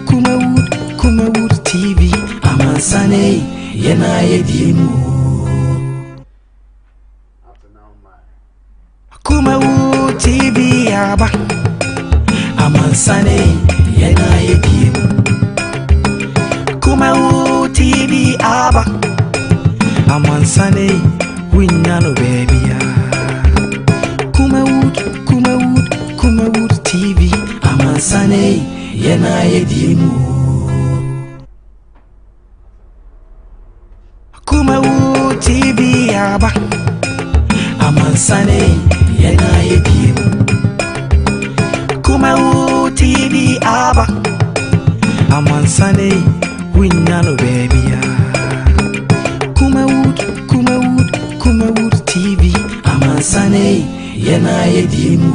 Kumawood TV. Amansane, yena yedimu. Kumawood TV aba. Amansane, yena yedimu. Kumawood TV aba. Amansane, winnano baby ya. Kumawood TV. Amansane, yena yedimu. Kumawood TV aba. Amansane, yena yedimu. Kumawood TV aba. Amansane, winnano baby ya. Kumawood TV. Amansane, yena yedimu.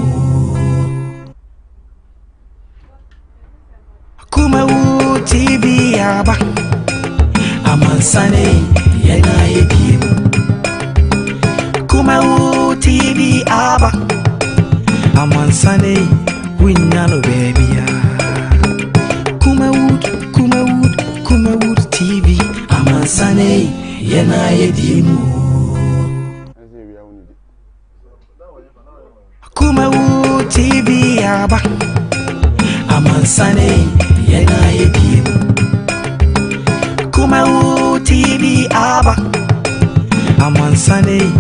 Kumawood TV aba. Amansane, yena yedimu. Kumawood TV aba. Amansane, winnano baby ya. Kumawood TV. Amansane, yena yedimu. Kumawood TV aba. Amansane, yena yedimu. Kumawood TV aba. Amansane,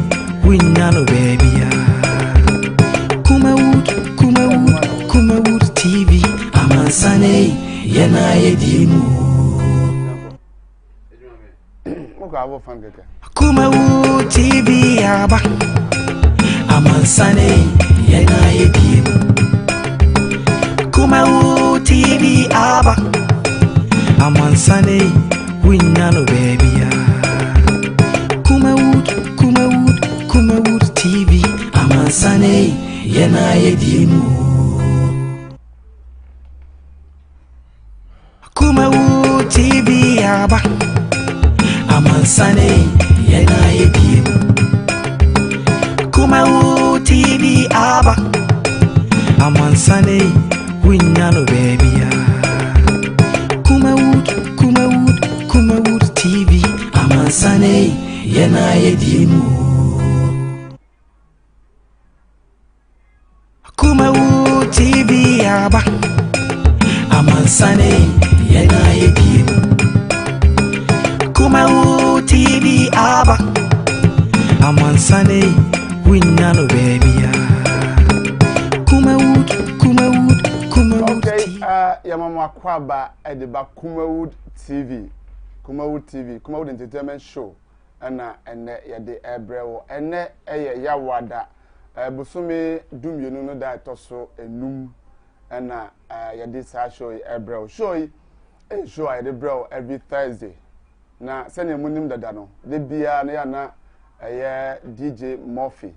winnano baby ya. Kumawood TV. Amansane, yena yedimu. Kumawood TV aba. Amansane, yena yedimu. Kumawood TV aba. Amansane, winnano baby ya. Kumawood TV. Amansane, yena yedimu. Kumawood TV aba. Amansane, yena yedimu. Kumawood TV aba. Amansane, winnano baby ya. Kumawood TV. Amansane, yena yedimu. Kumawood TV aba. Amansane, yena yedimu. Kumawood TV aba. Amansane, winnano baby ya. Kumawood TV. Ya mama kwaba ediba Kumawood TV. Kumawood Entertainment Show. Ana ene yade ebrewo ene eye yawada busumi dumienu no da etoso enum ana yade sa show ebrewo show yade brewo every Thursday na sene munim dada no de bia na ya na DJ Murphy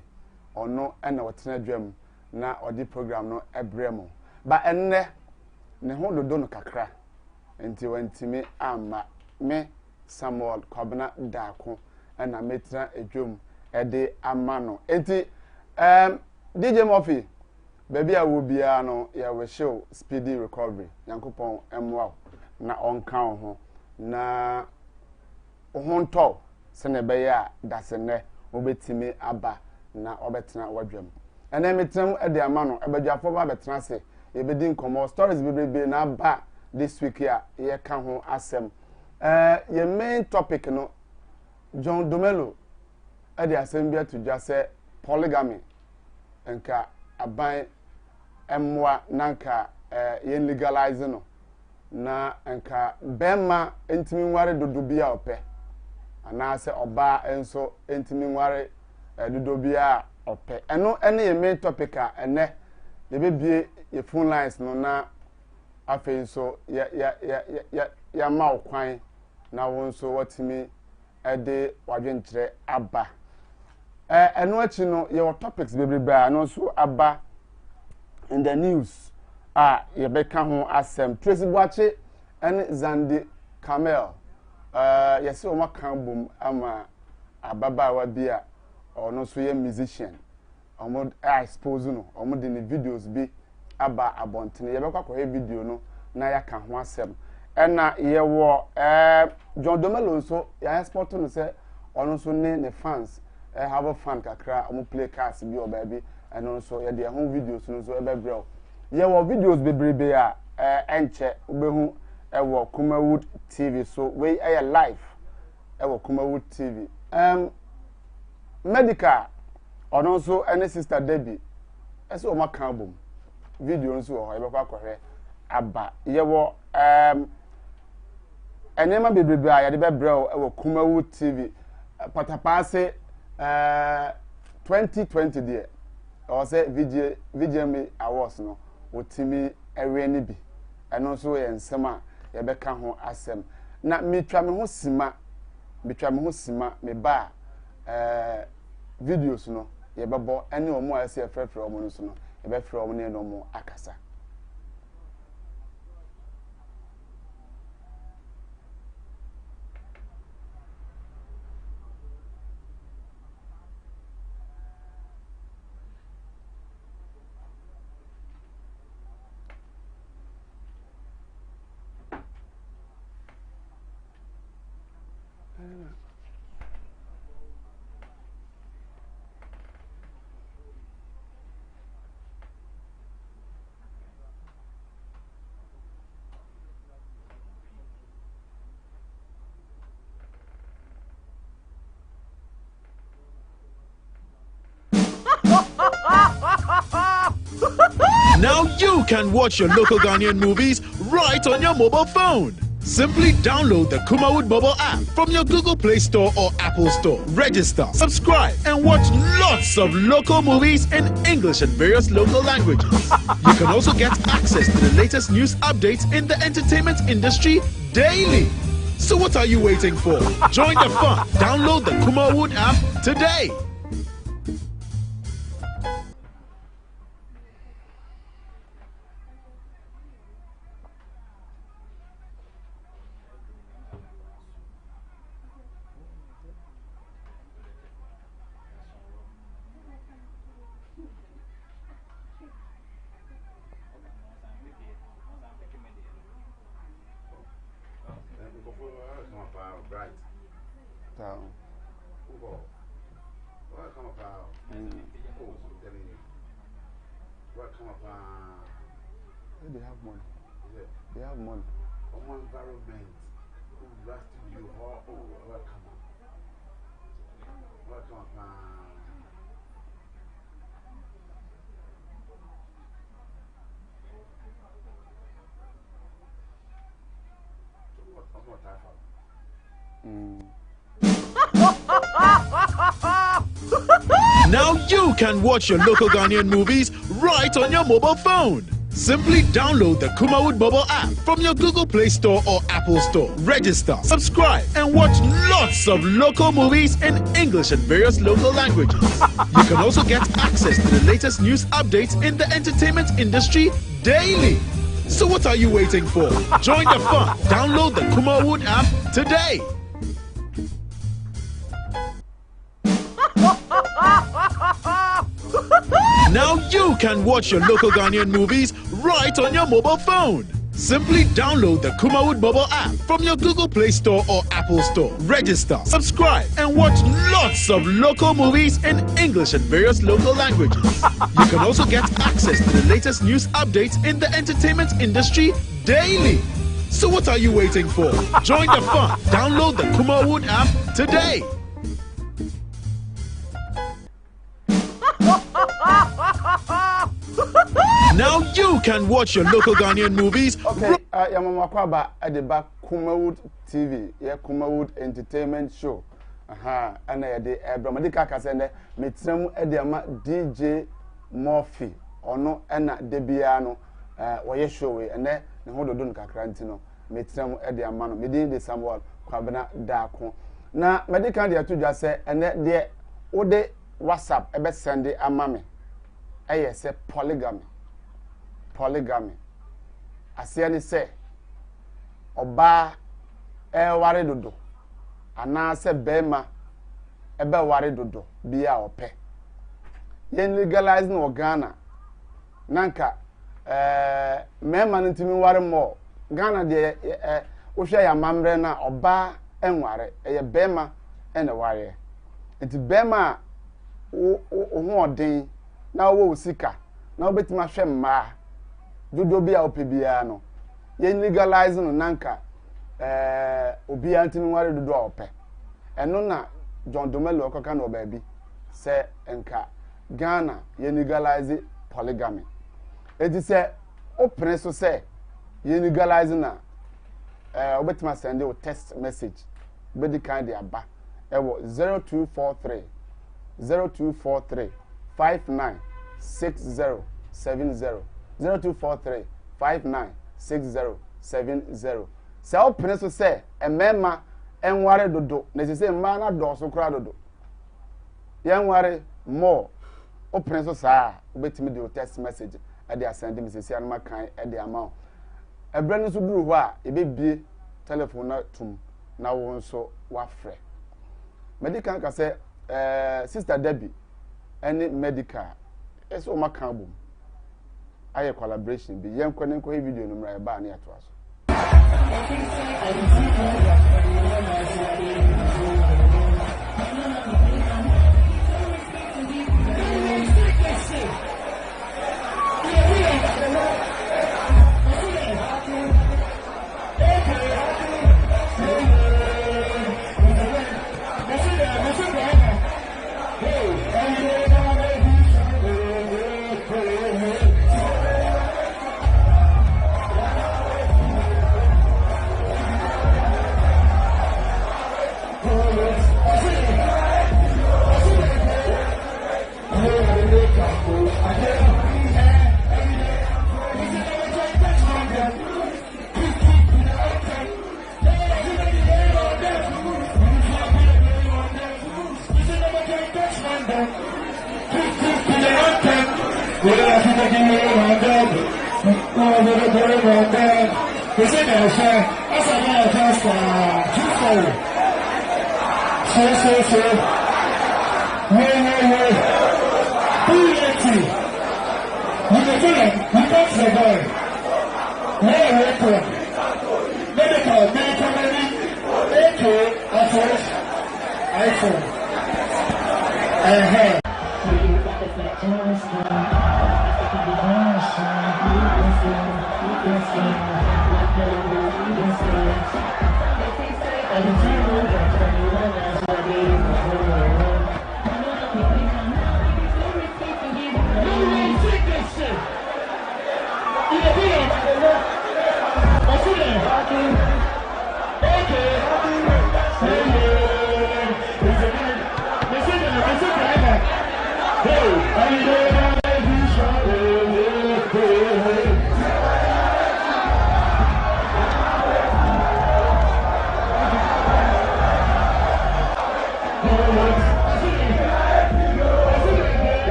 ono ana wotena dwam na odi program no ebremo ba enne ne ho dodo no kakra enti wantimi ama me Samuel Kwabena Dako and I metra edwum ede amano enti DJ Murphy baby I will be no ya we show speedy recovery yankopon emwa na onka ho na ohonto se ne be ya dasene obetimi aba na obetena wadwam ene metram ede amano ebadwafo ba betena se ebedi nkomo stories bebrebe na ba this week ya ye ka ho asem your main topic no John Domelo at the assembly to just say polygamy enka aban emwa nanka yen legalize no na enka bema entimi nware dodobia ope ana se oba enso entimi nware dodobia ope eno ene your main topic a ene ye bebie your phone lines no na afen so ya ma okwan na wonso watimi ede wadwenkyere aba eno achi no your topics bebrebe no so aba in the news ye beka ho asem Tracy Boache and Zandi Camel yesi o maka bom ama ababa wa bia ono so ye musician omo expose no omo de ne videos bi aba abontene ye beka ko he video no na yaka ho asem ena ye wo John Domelo nso ya export no se ono nso ne fans have a fan kakra omo play cars bi o ba bi eno nso ye de ho videos no nso ebebrel ye wo videos bebrebe a enche obehu wo Kumawood TV so we live wo Kumawood TV medical ono nso ene sister Debbie ese o maka album video nso ho ebekwa akohwe aba ye wo enema bebrebe a yade bebrel wo Kumawood TV patapase 2020 there or say VGM awards no otimi ewe ni bi eno nso ye nsem a ye beka ho asem na metwa me ho sima me ba videos no ye bebo ene omo a se frefre omo no so no ye be frɛ omo ne no mo akasa. Now you can watch your local Ghanaian movies right on your mobile phone. Simply download the Kumawood mobile app from your Google Play Store or Apple Store. Register, subscribe, and watch lots of local movies in English and various local languages. You can also get access to the latest news updates in the entertainment industry daily. So what are you waiting for? Join the fun. Download the Kumawood app today. They have money. Yeah. They have money. Common environment. Last you welcome. Welcome. Now you can watch your local Ghanaian movies right on your mobile phone. Simply download the Kumawood mobile app from your Google Play Store or Apple Store. Register, subscribe, and watch lots of local movies in English and various local languages. You can also get access to the latest news updates in the entertainment industry daily. So what are you waiting for? Join the fun. Download the Kumawood app today. Now you can watch your local Ghanaian movies right on your mobile phone. Simply download the Kumawood mobile app from your Google Play Store or Apple Store. Register, subscribe, and watch lots of local movies in English and various local languages. You can also get access to the latest news updates in the entertainment industry daily. So what are you waiting for? Join the fun. Download the Kumawood app today. Now you can watch your local Ghanaian movies. Okay, Yamama Kwaba at the back Kumawood TV, yeah, Kumawood Entertainment Show. Aha, and the Bramadika Kasende, Mitrem Ediama DJ Murphy, or no, and Debiano, where show, and then the Hododun Kakrantino, Mitrem Ediamano, Medin de Samuel, Kwabana Dako. Now, Medical dear to just say, and that dear Ode WhatsApp, ebe send a mammy. Say polygamy. Asiani say oba ware dodo ana se bema ebe ware dodo biya ope yen legalize no Ghana nanka mema ntimi ware mo Ghana de wohwe ya mamre na oba enware eye bema ene ware enti bema wo odin na wo sika na obetima hwe mma dodo bia opebia no ye legalize no nanka obi antini ware dodo ope eno na John Domelo okoka no baabi se enka Ghana ye legalize polygamy enti se opene so se ye legalize na obetima send you text message bedi kind de aba ewo 0243 596070 0243 596070 se opene so se emema enware dodo na se mma na do so kra dodo ye enware more opene so saa obetimi de text message e de send me se anoma kan e de ama ebre no so duru ho a ebebie telephone na tum na wo nso wafre medical ka say sister Debbie any medical eso makan bom aye collaboration bi yenkọ ne nkọ video no mra ba na yato aso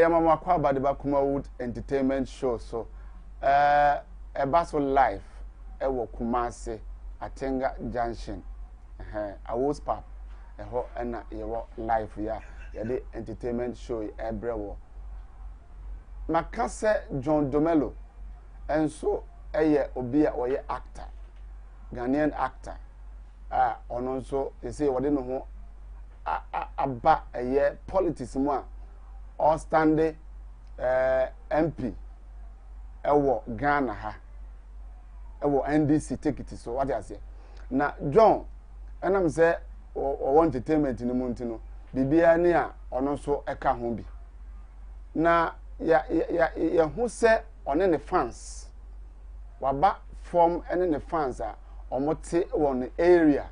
Yamama Kwaba de Kumawood entertainment show so basso live ewo Kumasi Atenga Junction Awos Pap eho na yewo live ya de entertainment show ebrewo makase John Domelo enso eye obi a oye actor Ghanaian actor ono nso say wode no ho aba eye politics mu a all standing MP ewo Ghana ha ewo NDC ticket so what you say na John enam say o entertainment ni mu ntino bibia ne a ono so eka ho bi na ya hu se one ne fans waba form ene ne fans a omote won area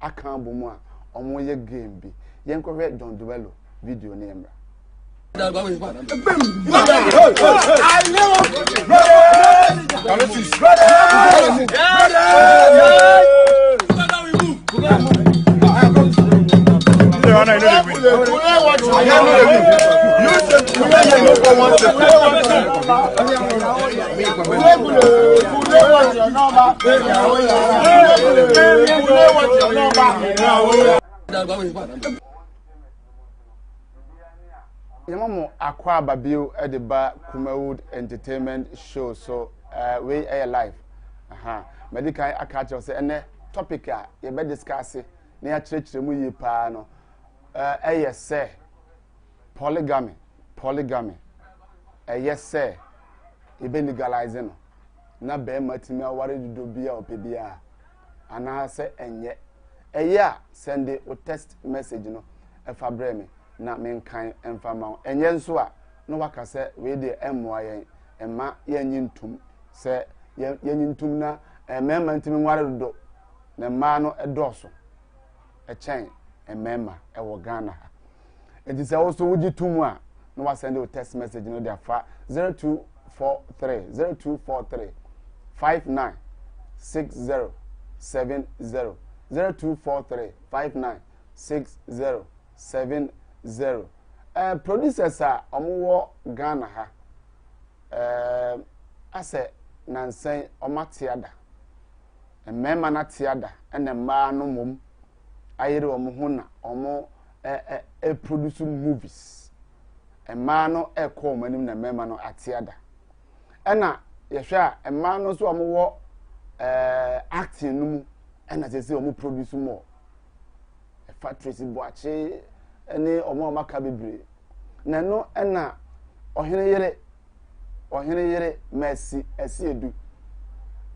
aka bomu a omo ye game bi yenkohwe John Duwelo video ne emra Yamamo akwa babio edeba Kumawood entertainment show so we are live medical akacho say ene topic a ye be discuss na ya chirechire mu yi pa no say polygamy say e be legalize no na be matimi aware dudo bia opebia ana say enye send a text message no efa breme na menkan emfama enye nso a no waka se we de emmoa yen emma yenyintum se yenyintum na emema ntimi nware dodo na ma no edoso echen emema ewo Ghana ha enti se wo so wuji tumu a no wa send a text message no dia fa 0243 596070 0243 596070 producers are omo Ghana ha ase nansen omatiada emema na tiada ene ma no mom ayere omo ho na omo produce movies emma no ekọ manim na emema no atiada ena yehwe a emma no so omo acting no mu ena sese omo produce more factories boache ene omo maka bebre na no ena ohene yere Messi esiedu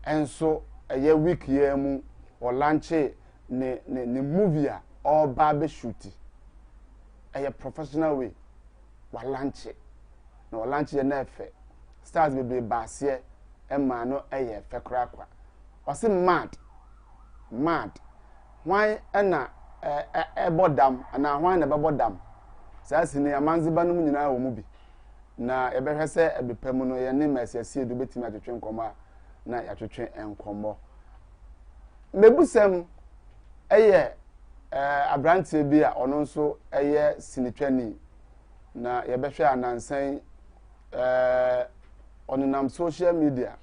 enso eye week ye mu o launche ne movie a all barbe shoot eye professional way wa launche na o launche na efe stars bebre baase emma no eye fe krakwa o se mad why ena bodam na why na bodam sasi ne amanziba no nyina wo mu bi na ebehwe se ebepam no ye ne Messi esiedu betimi atwetwe nkoma na yatwetwe enkomo mebusem eye abrantie bi a ono nso eye sinitwani na yebehwe anansan onenam social media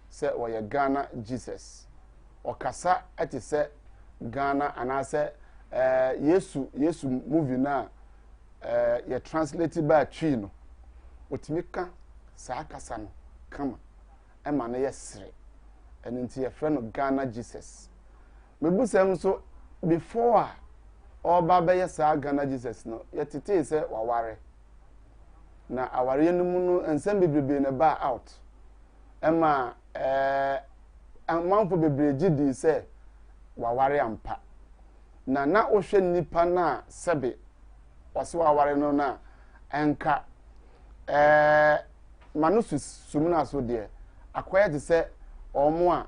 se woye Ghana Jesus okasa ati se Ghana anase Yesu movie na ye translated by twi no otimika saa kasa no kama ema na yesre enenti ye frɛ no Ghana Jesus mebusem so before all baba yesa Ghana Jesus no yetete se waware na aware no mu no ensem bebrebe na ba out ema amanfo bebre di se waware ampa na ohwe nipa na sebe wase waware no na enka manusu sumuna so de akwaya de se omo a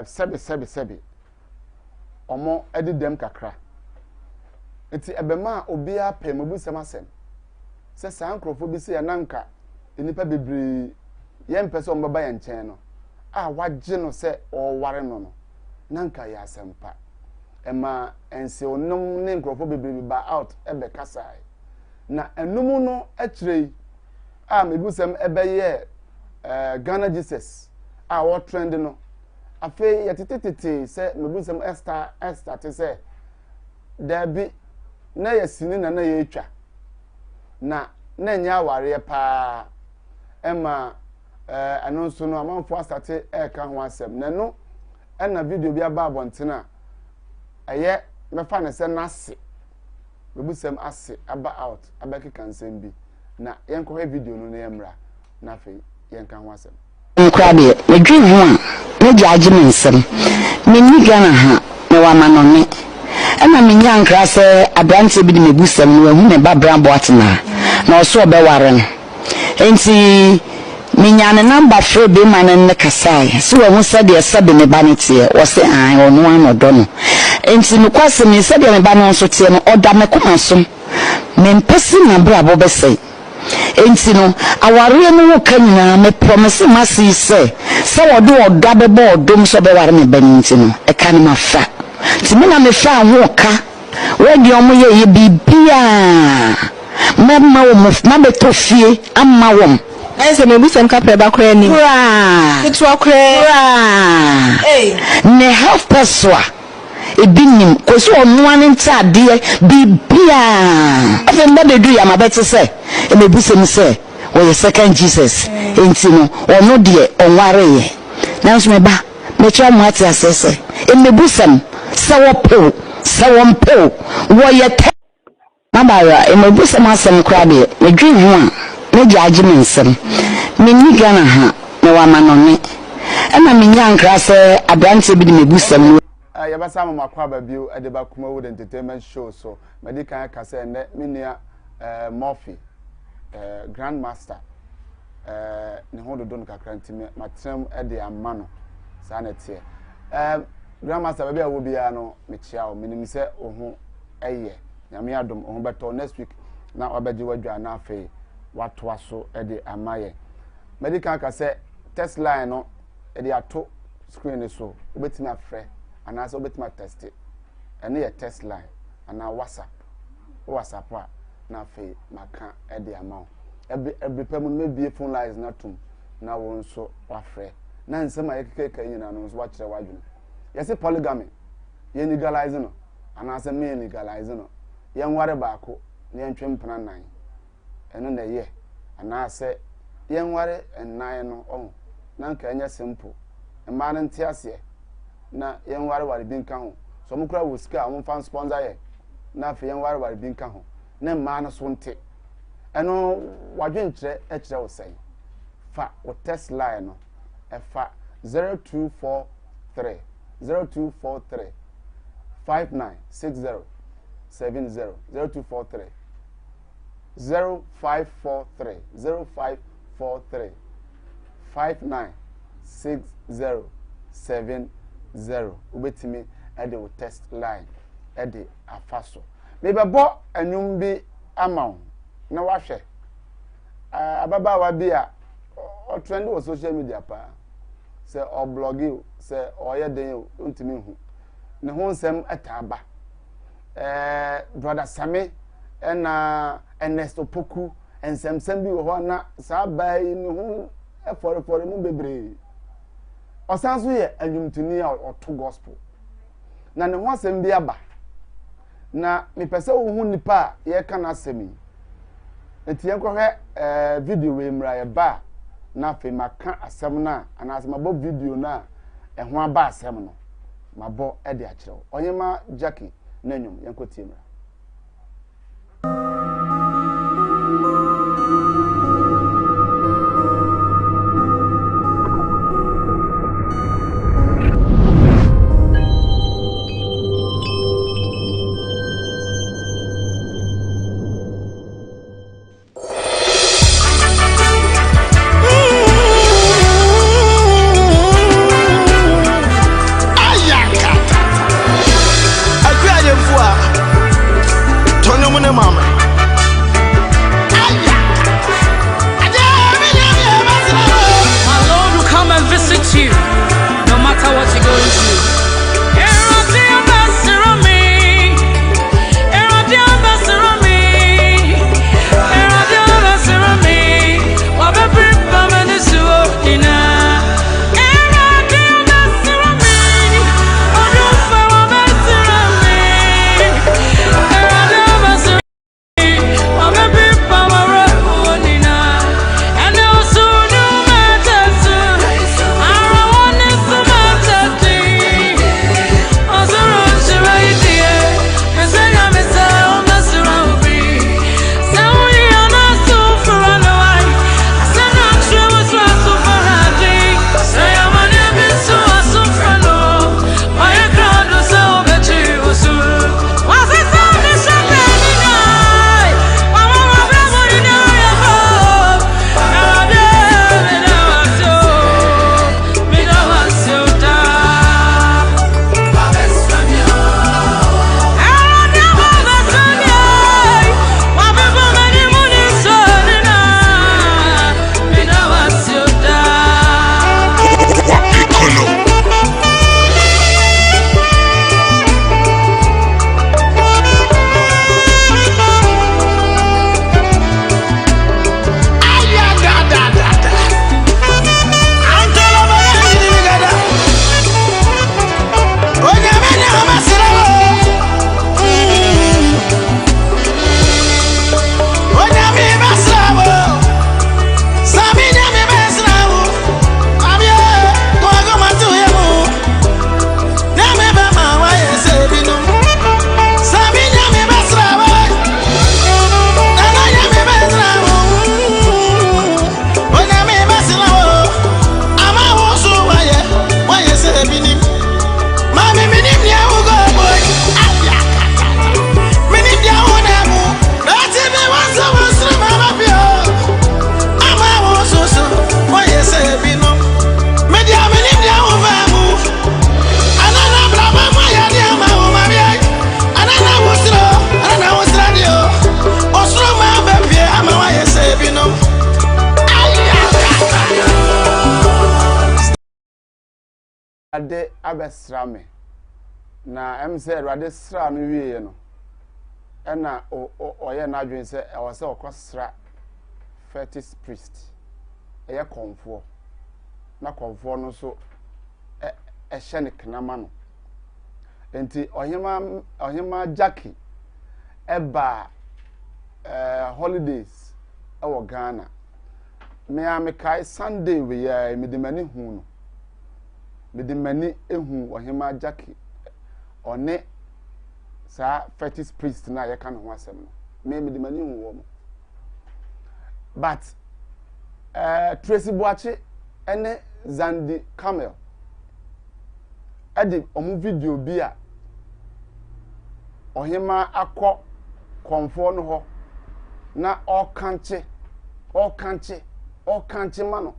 sebe omo edidem kakra enti ebema obi apɛ mabusam asɛm sɛ saa nkrofo bi se ya nanka enipa bebre yɛmpɛ sɛ ɔmbaba yɛ nkyɛn no a wagye no sɛ ɔware no nanka yɛ asɛmpa ɛma ense onom ne nkrofo bebre ba out ebe kasai na enum no akyirei a mebusam ebɛyɛ Ghana Jesus a wo trend no afi yetetete se mebusam esta te se dabi na yasini na yetwa na nya aware pa ema anonso no amanfo astate eka ho asem na no na video bi aba abontena aye mefa ne se nase mebusam ase aba out abaki kansem bi na yenkohwe video no na yemra na fe yenka ho asem nkrade medwe ho a me jaje me nsem me ni Ghana ha me wa manone ana menya nkra se abrante bi de mebusam no ahu ne babra boatena na oso obeware no enti menya ne number free be man ne kasai so we hu se de sebe ne ba ne tie wo se an ono an odo no enti no kwase me se de ne ba no so tie no oda me koma so me mpesi na bra bo be sei enti no aware no wo kanyina me promise masi se wodo oda be bo odom so be ware me bani enti no e kan ma fa ti me na me fa ho ka we di omo ye bibia mama wo ma be to fie amma wo ese me busem ka preba kra ni kitwa kra ne half peswa ebinim koso onu an ntade bibia afa mbe do ya mabete se e me busem se we second Jesus enti no ono de onware ye nanso me ba me twa mo ati asese e me busem se wo po se wo mpo wo ye mabara e me busem asem kra de me dwi hu a me jaji me nsem me ni gana ha me wa manone e na me nya nkra se abrante bi de me busem ya ba sama makwa ba bio e de ba Kumawood entertainment show so medical ka se ne minia Murphy grandmaster ne hodo don kakra ntime matrem e de amano sa na tie grandmaster ba bia wo bia no me chia o minim se ohu eye nyame adom ohu beto next week na obaji wadwa na afi watwa so e de amaye medical ka se test line no e de ato screen so obetimi afre ana so betima test it ene ye test line ana whatsapp a na fe maka e de amount every payment maybe phone lines na tum na won so wafre na nsema yekeka nyina no so wachire wadwene yesi polygamy ye legalize no ana se me legalize no ye nware baako na ye ntwempena nan ene na ye ana se ye nware nan no na nka enya simple mma na ntiase na yen ware bi nka ho so mukura wo sika mo fan sponsor ye na fe yen ware bi nka ho na mma na so nte eno wadwenkyere e kire wo sai fa wo test line no e fa 0243 5960 70 0243 0543 0543 5960 70 ubetimi e de test line e de afaso mebe bo anum bi amaw na wahwe ababa wa bi a o trend o social media pa se o blogi se o ye den o ntimi hu ne ho nsem etaba brother Sami na Ernesto Poku ensem bi wo ho na sa bai ne ho efore mu bebre osanso ye anwumtuni a oto gospel na ne ho asem bi aba na me pese wo hu nipa ye ka na asemi enti enkohwe video we mra ye ba na fe maka asem na ana asem abo video na ho aba asem no mabo e de akire onyema Jackie na nwum yenkotie mra ade abesra me na em say Awurade sra no wie no ena oye na adwen say e wose okosra fetish priest eye konfo na konfo no so ehye ne knama no enti ohima Jackie eba holidays ewo Ghana me amekai Sunday we ya medimani hu no medimani ehu ohima Jackie one sa fetish priest na ye ka no ho asem no me medimani hu wo mo but Tracy Boache ene Zandi Camel edi omu video bi a ohima akọ konfo no ho na okanche mano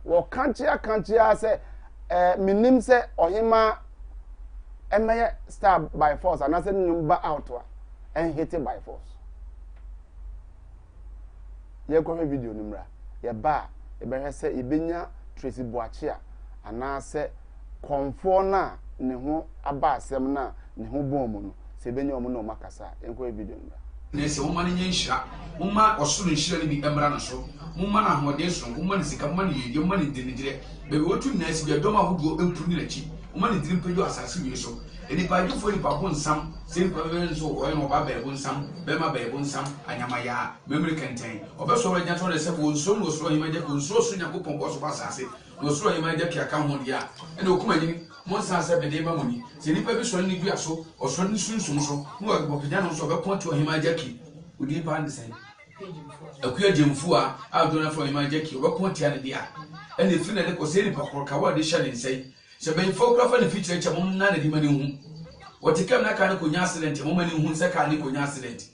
wo kanche ase minim se ohima emeye star by force and ase number out and hit it by force ye ko video nimra ye ba e be se ibenya Tracy Boache a ana ase konfo na ne ho aba asem na ne ho bom no se benya omo na makasa enko video nimra nese wo mane nyenhira wo ma osoro nhira ne bi emra no so wo ma na ahode so wo ma ne sika wo ma ne yedi wo ma ne dinigire be wo tu nase bi adoma hodo empuru ne lachi wo ma ne dirim pejo asase wi so enipa dufo ni papo nsam se nipa be nso wo no ba be bo nsam be ma be bo nsam anyama ya memri kenten obeso wa nyato ne se wo nso no so hima je ko nso so nyakopon ko so ba asase no so hima je ka ho dia ene okuma nyini mo san se be de ma moni se nipa bi so ni dua so oso ni sunsun so no wa bo kija no so be pon to hima je ki odi pa ndi sen akuya jemfu a adona fo hima je ki wo pon tia ne dia ene fi na de ko se nipa ko ka wa de sha ne nsai se ben fotografa ne feature cha mum na di mani hu wotikam na ka ne ko nya accident mum mani hu se ka ne ko nya accident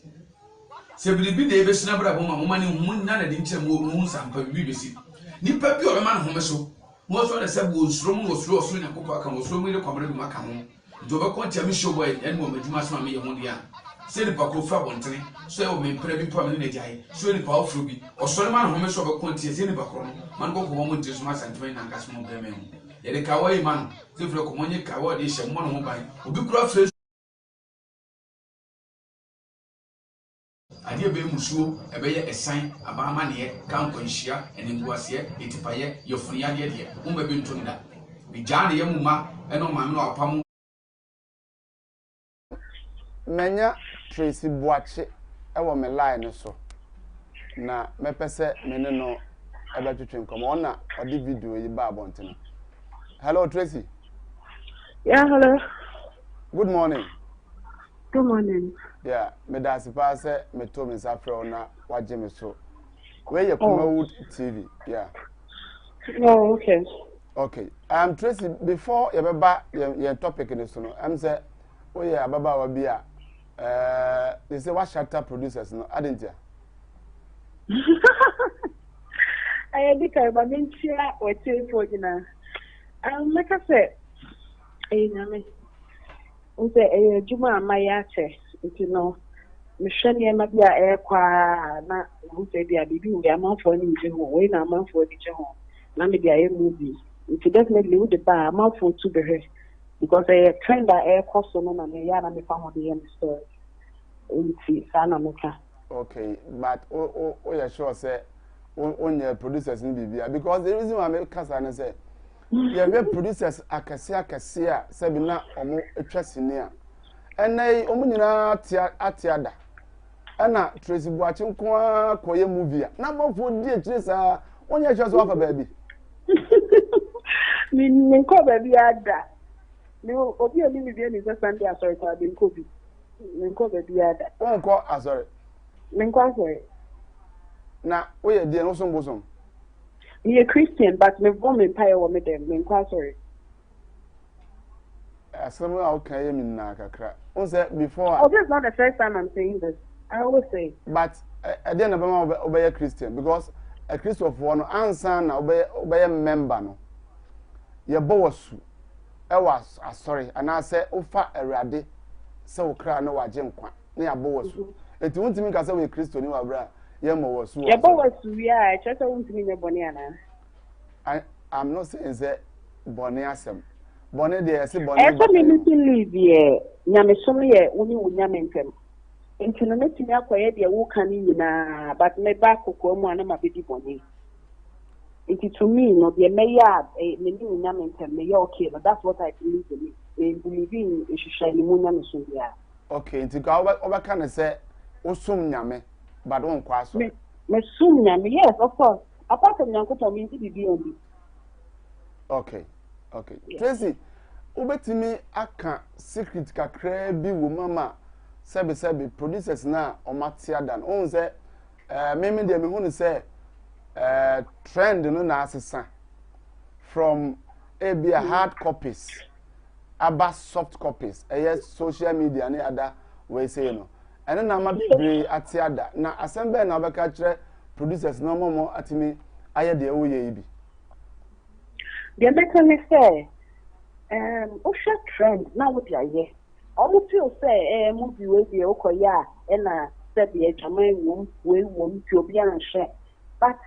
se bilibi de be sina bra mum mani hu na na di nche mu hu sampa bibi besi nipa bi o be man hu me so mo so na se bo nsuro mu osuro osuro nya kopa kan osuro mu ile kwamre du maka hu do be kontia mi show boy en mo madwuma so ma me ye hu dia se ni pa ko fra bontene so e o me mpra bi pa me ne jai so ni pa ofuro bi osoro man hu me so be kontia se ni pa ko no man ko ko mo nti so ma santwe na ngas mo be me hu yede kawai man zefre ko monye kawa de hye mo no ho ban obi kura fre ade be musuo ebe ye esan abama ne ye kan kwanhia enenguase etipaye yofria de mo be ntoni da bi jane ye muma eno ma me no apam menya Tracy Boache ewo me line so na mepese me ne no ebe twetwe nkomo na odi video yi ba abontene. Hello, Tracy. Yeah, hello. Good morning. Good morning. Yeah, me da sipa se me to me safre na waje me so. Where you Kumawood TV. Yeah. Oh, okay. Okay. Tracy, before you beba your topic in so no, say oh yeah, baba wa bia they say what shatter producers no, didn't you? I think I'm a mentia or two for dinner. Like I said, say Juma Mayate, you know, Michelle Magia Airqua, na who say they are being a month for any when a month for the home. Maybe a movie. It definitely would buy a month for 2 be because a trend that air cost on and a yarn and the family and story. Okay, but oh, yeah, sure, say, on your producers in BBA because the reason why I make Casana say. Yeah, we producers akasia sebina omo etwasenia enai omo nyina atiada ana Tracy Boache nko koye movie na mofo di ekire sa onye hwe so afa baabi min nko baabi ada ni obi oni mi bi ni Sunday asori kwa bi nko bi nko baabi ada nko asori nko asori na oye die no so mbosom. You're a Christian, but me born in Paya or me them, me sorry. Some okay, me na kakra. Before. Oh, this is not the first time I'm saying this. I always say. But at the end of obey a Christian because a Christian for no answer na obey member no. Your boss, I was sorry, and I say, Ofa erade, so cry no wajem kwa. Near boss. It won't mean because we Christian, you are bra. Your boss, yeah, I just want to mean a boniana. I'm not saying that bone asem bone de ese bone e so me believe ye nyamesom ye woni wunyamentem enti no metimi akoye de wo kan nyina but me ba kokko mu ana mabedi bone enti to me no de me ya me ni wunyamentem me ya okay but that's what I believe in believing ishishani mu nyamesom ya okay enti ka oba kan say osum nyame but won kwa so me sum nyame yes of course apart from nyankopon me bibi only okay Tracy ubetimi aka secret kakra bi wo mama sebe producers na omatia dan on say me de me hu say trend no na asesa from a hard copies aba soft copies social media ne ada we say no ene na ma bibre atiada na asembe na obeka kire producers no momo atimi aye de wo ye ibi the better me say o trend na what ya ye almost feel say movie we be okoya na said the jaman we won to obi an share but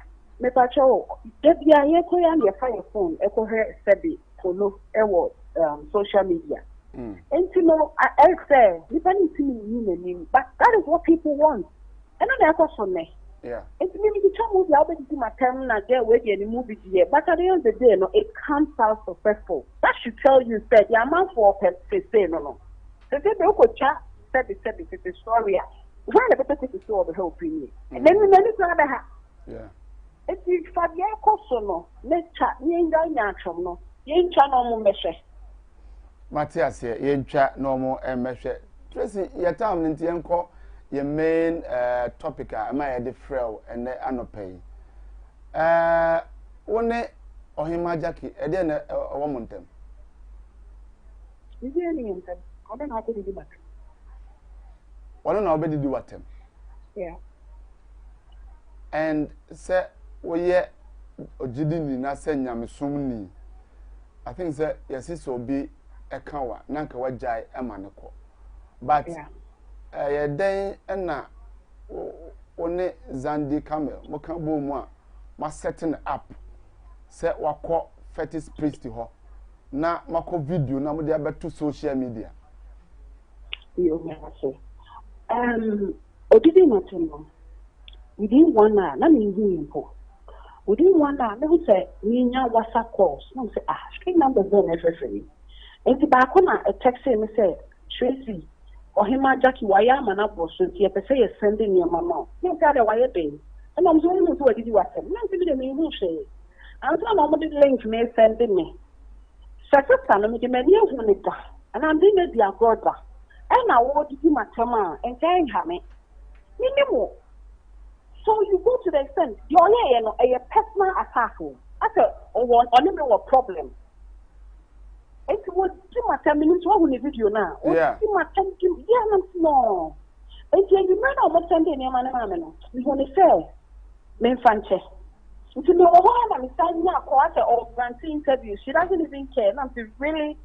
me pa cho de bia ye ko ya na fire phone e ko he said follow social media and you know I say depending to me but that is what people want and then I for me yeah it's maybe the movie I'll be to my term na there where the movie here but at the end of the day no it comes out successful that should tell you said the amount for say no so they go chat said the story when the better take it to the whole opinion and then yeah it's if Fabia Kosono let's chat ni nda nyatrom no ye ntwa no mo mehwe Matthias ye ntwa no mo mehwe Tracy your time nti enko your main topic am I the frail and anopay one ohima jaki e de na owo montem is any montem I don't know how to do that one na obedi do watem yeah and say we ojidini na se nyamesumni I think say yes so be a kawa nanka wajai emaneko but yeah den na one Zandi Camel mo kan bo mu a ma setting up say wakọ fetish priest ho na mako video na mo de abeto social media you know odidi matino we didn't want na me hu we didn't want that. They would say, we know WhatsApp calls. No, say, screen numbers don't necessarily. And the back on a text me say, Tracy, or him, Jackie, why am I not boss? You say you're sending your mama. You got a wire being. And I'm doing what did you ask him? Not giving me who say. I'm telling nobody link me sending me. Second time, I'm the many of money, and I'm doing the brother. And I want to do my tama and can't have me. Minimum. So you go to the extent, you're a personal attack. I said, oh, problem. It was 10 minutes. What will you video now? Yeah. Yeah, no. And you might not send any man. You want to say, men fancy. If you know why I'm standing up or granting interviews, she doesn't even care. And I'm really.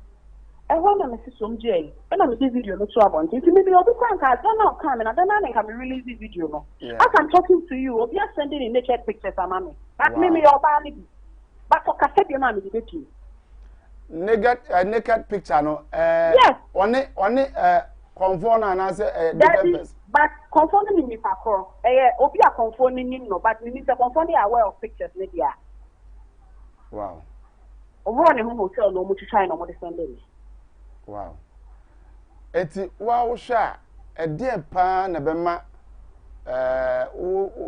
I want to see some jail. And I'm this video not so about it. Maybe I'll be frank, I don't know come and I don't know I can release this video. No. Yeah. As I'm talking to you, we are sending in naked pictures of mommy. But maybe your body. But for cassette your mommy did it. Naked picture no yes. On conform and answer different but conforming me for obi a conforming no but we need to conform aware of pictures media. Wow. Run a hotel no much try no more Sunday. Wow. Eti wow sha e dey pa na be ma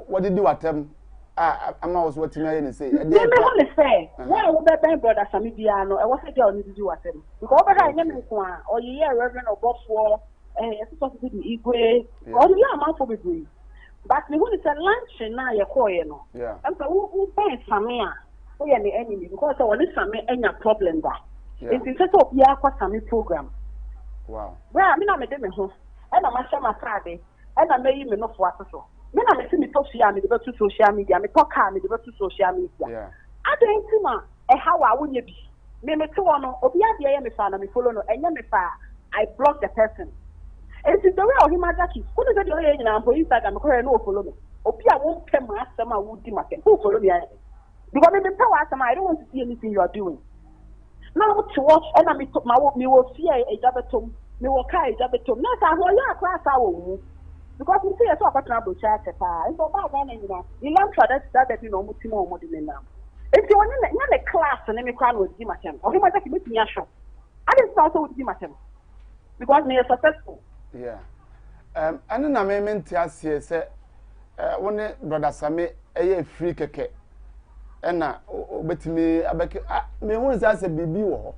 what did you attempt ama was what you say e dey pa me say why we be brother Sami bia no e was say girl need do attempt because over here nyam nko a or ye reverend obofo e so so be igwe or you am for be but me when it's a lunch na ye call ye no yeah and so who pay Sami a we are the enemy because so when Sami enya problem that it's just of ya kwa Sami program. Wow. Well, I mean, I'm a demi home, and I'm a shama card, and I may even know for us. Then I'm a semi social media to social media, me talk me to social media. Yeah. I don't think how I would be. Me to one or be at the AM fan, and me follow no, and I block the person. And it's the way of him, Jackie. Who is the way now for Instagram? I'm no follow me. Opia won't pay my summer would do my who follow me. Because me tell us, I don't want to see anything you are doing. Now to watch and I me will fear a jabetum, me will carry jabetum. Not I will not class our because you see a sort of trouble chat. It's about one and you learn for that you know more than now. If you want a class and then you can't with Dimatem, or you might take it in your shop. I didn't start with Dimatem because they are successful. Yeah. And then I meant to ask you, say, one brother Sammy, a free cake. And now, bet me, I beg me, who is as a baby war.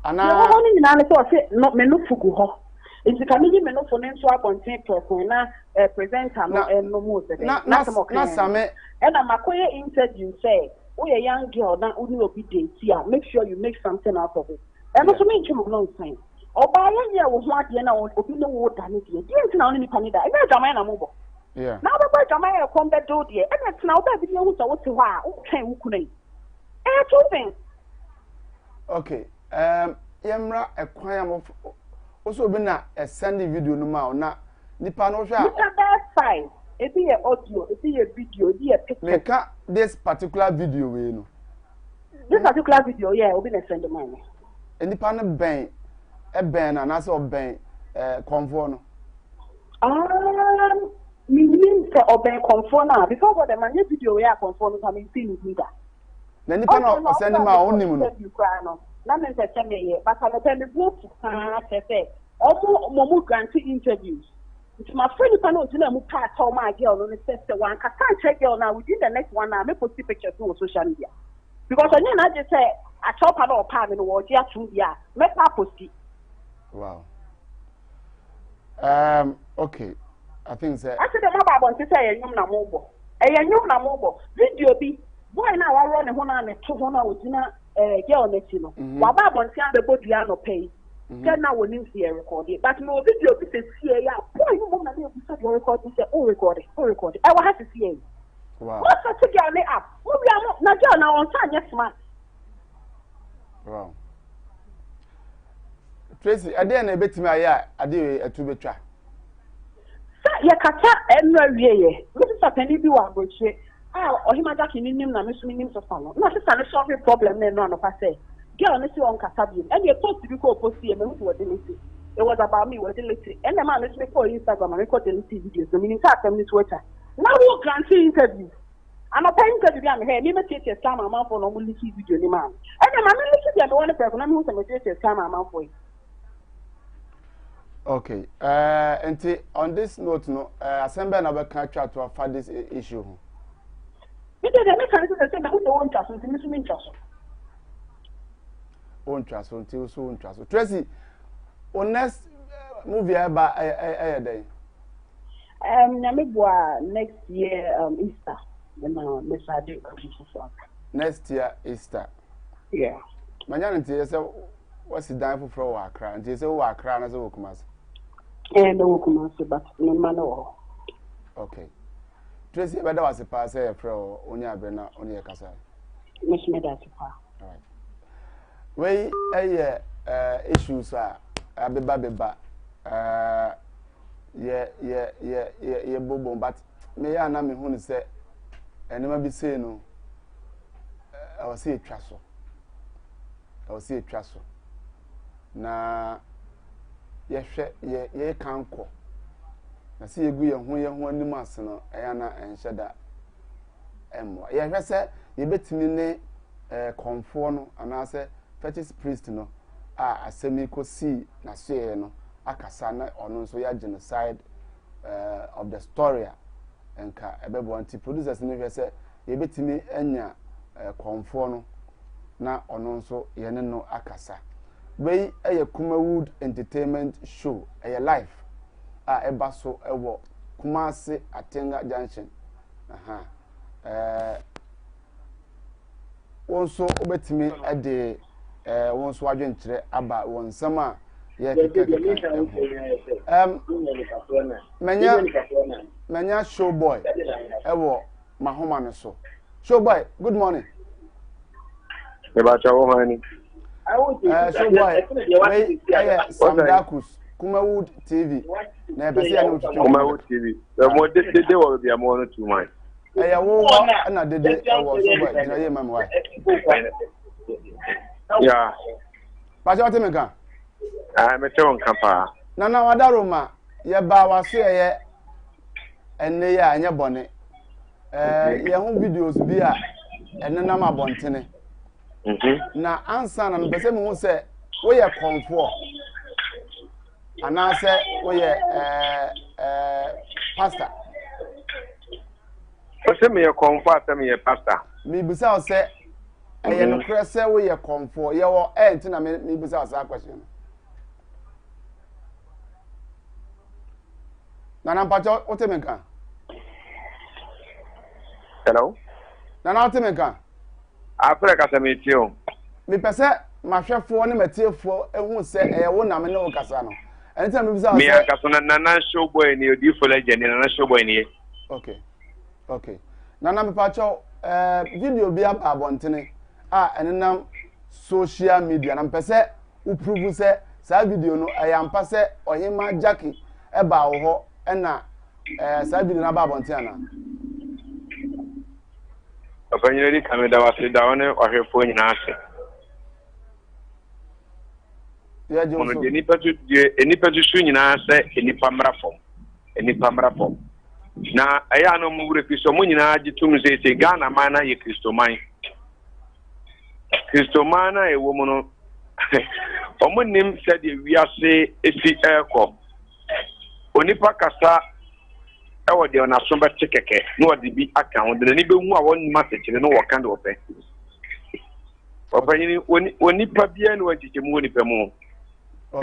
And I only in an not menufugu. It's a committee menu for them to appoint person, presenter, and no more. Not some, and I'm a queer interview say, oh, a young girl, now only will be dates here. Make sure you make something out of it. And also make you no sense. Or by a year was not the end of opinion what done it. Didn't know any panida. I got Jamaica mobile. Yeah. Now the boy Jamaica come back to the and it's now that video was what to wow. Okay, who couldn't? Two things. Okay. Yamra a crime of also been a sending video no more. Now, Nippon or fine. It be a audio, it be a video, it be a picture. Make this particular video, we know. This particular video, yeah, will be a send the money. And the panel bank. A ban and also ban conform. Meaning for obey conform now because what the man video we are conform coming things neither. Then the panel send my own name. Not necessarily, but I tell the book to say also Momu granted interviews. It's my friend panel to know part of my girl on the sister one. I can't check girl now within the next 1 hour. I put pictures on social media because I know I just say I chop out of palm in the world. Yeah, 2 years. Make my post. Wow. Okay. I think so. I said the mobile want to say a mobile. A mobile. Video be boy now I run a 100 with girl next you know. While Babon see the body no pay. Then now we need to record it. But no video be say yeah. Boy you want to be record this record it. I will have to see it. Wow. What's the girl up? We are not girl now on time yes man. Wow. Tracy, I didn't bet me I did a 2 betcha. Ya kata enwe Mr. Sapeni bi wa boche. Or him adaki ni nim na me so nim so falo. Na se sane solve problem na no fa say. Girl na si on kasa bi. And you post bi ko post e me hu to delete. It was about me we delete. And the man let me call Instagram and record delete videos. The meaning that them Twitter. Now we grant interview. I'm a pen interview am here. Me me take scam amount for no delete video ni man. And the man let me one person na me hu say me take scam amount for it. Okay. And on this note, no, Assembly never can try to afford this issue. We did make a little thing that we don't trust until we mean trust. Won't trust until soon trust. Tracy, on next movie about a day. Next year Easter. Next year Easter. Yeah. Manyan until you what's the dime for a cry? Until you say, oh, I cry as a woman. No, but no man. Okay. Tracy, but that was a pass here for Onya Brena, Onya Casa. Miss Medata. All right. Way issues are a beba. Yeah, Bobo, but may I name who say, and never be saying no. I will see a trasso. I will see a trasso. Na ye can't call. I see a good young one, the master, Ayana and Shada. Yeah, say, you bet me conform, and I say, fetish priest, no. A semi could see, na say, no, a casana or no, so ya genocide of the story. And a baby want to produce as never say, you bet me enya conform, na or no, so no akasa. Way a Kumawood entertainment show, a life, a basso, a walk, Kumasi, Atenga Junction. Also, bet me a day, one swagin tre about one summer. Manya show boy, ewo Mahomano so. Show boy, good morning. About your honey. So boy, some Dakus, Kumawood TV. Never see any Kumawood TV. The more they will be a more to mine. I won't another day. I was so boy, I am my wife. Yeah. Pacha what me kan? Me tell on kapa. Na wadaroma ye ba waso ye enne ya anya bone. Ye ho videos bi a enne na ma bontene. Na ansa na mpese me hu se wo ye konfo. Ana se wo ye pastor. Ose me ye konfo ase me ye pastor. Mi bisa o se eye no kre se wo ye konfo ye wo enti na mi bisa o se question. Nana mpacho otemeka. Hello. Nana otemeka. Afre ka se me tio. Mi pese mahwefo ne matiefo ehu se eye wo na me ne wo kasa no. Enti na mi bisa o se Me aka so na nana show boy ni odi fo legend nana show boy ni. Okay. Nana mpacho video bi abontene enenam social media na mpese u prove se sa video no ayampa se ohima Jackie eba wo ho na sa video na abontene na Ofanyi ri kameda wase da one ohwefo nyina ase. Ya jo Ono de nipa tu su nyina ase enipa mrafo. Na aya no mu wure Kristo mu nyina agitum se Ghana man na ye Kristo man. Kristo man na ewo mu no. Omo nim se de wiase esi ekọ. Onipa kasa ewo de ona so bete keke no de bi aka ho de ni be hu a won ma se kire no wo kan de ope. Opanyini onipa bia no agiche mu onipa mu.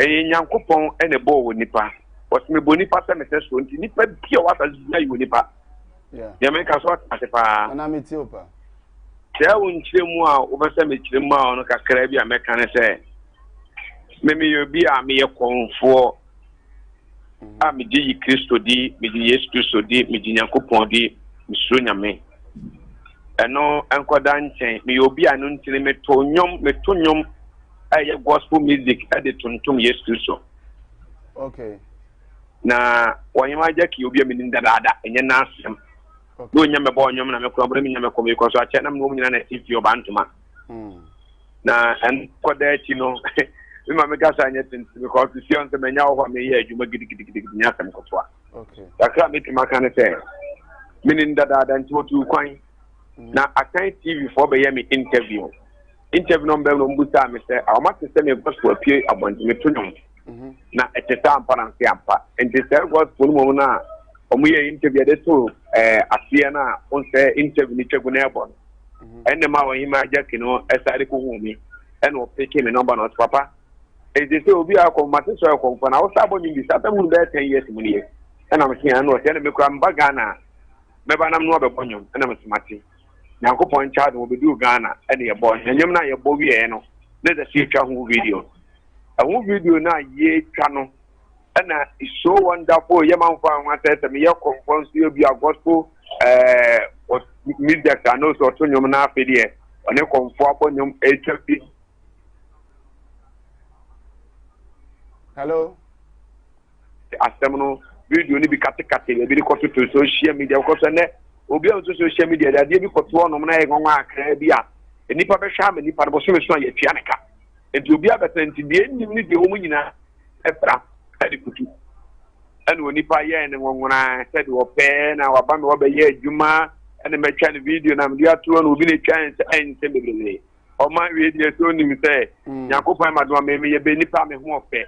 Nyankopon ene bo onipa. But me boni pa se me se so nti nipa bia wata zia yi onipa. Ya me ka so asepa. Na me ti opa. Se won kire mu a wo be se me kire mu a ono kakra bi a me kan se me yo bi a me ye konfo a me di Kristo di me di Yesu Kristo di me di Nyankopon di me so nyame eno enkoda nchen me yo bi a no ntire me to nyom aye gospel music e de tuntum Yesu Kristo. Okay. Na wanyama Jackie obi amini ndadada enye na asem no nyame bo nyom na me kura bro mi nyame ko me ko so ache na mo nyina na TV obantuma na en koda chi no mi ma me gasa anya tin because si on se menya wo me ye adwuma gidigidi nya asem ko to a okay takra me timaka ne se mini ndadada nti otu kwan na akan TV for be ye me interview no mbe no mbuta me se awmate se me gospel apie abonti me to nyom na eteta ampananse ampa enti se gospel mo na omu ye interview de to asia na on se interview ni twegu na ebon enne ma won hima Jackie no esare ko hu mi enne o peke me number no papa e de se obi akọ mate so akọ na wo sabo ni bi sa tamu be 10 years mu ni e enne me tia no se enne me kura mba Ghana me ba nam no be bonyom enne me smati Nyankopon child wo be du Ghana enne ye bon nyem na ye bo wi e no na the see twa hu video a video na ye twa no na is so wonderful ye man fa wan tete me ye conference you be a gospel media can also to nyom na afede one konfo abonyom HFP. Hello asemno video ni bi katekate e bi ko to social media ko so ne obi on social media da de bi ko to no na ye nwa akra bi a enipa be hwa me nipa bo so me so ye tua ne ka enti obi abetenti de nim ni de homu nyina efra adi kutu enu onipa ye ne nwonwona said wo pe na waba me wo be ye adwuma ene metwa ne video na me atu no obi ne twa ense bebrebe o ma we de so nim se Nyankopon ma do me ye be nipa me ho ofe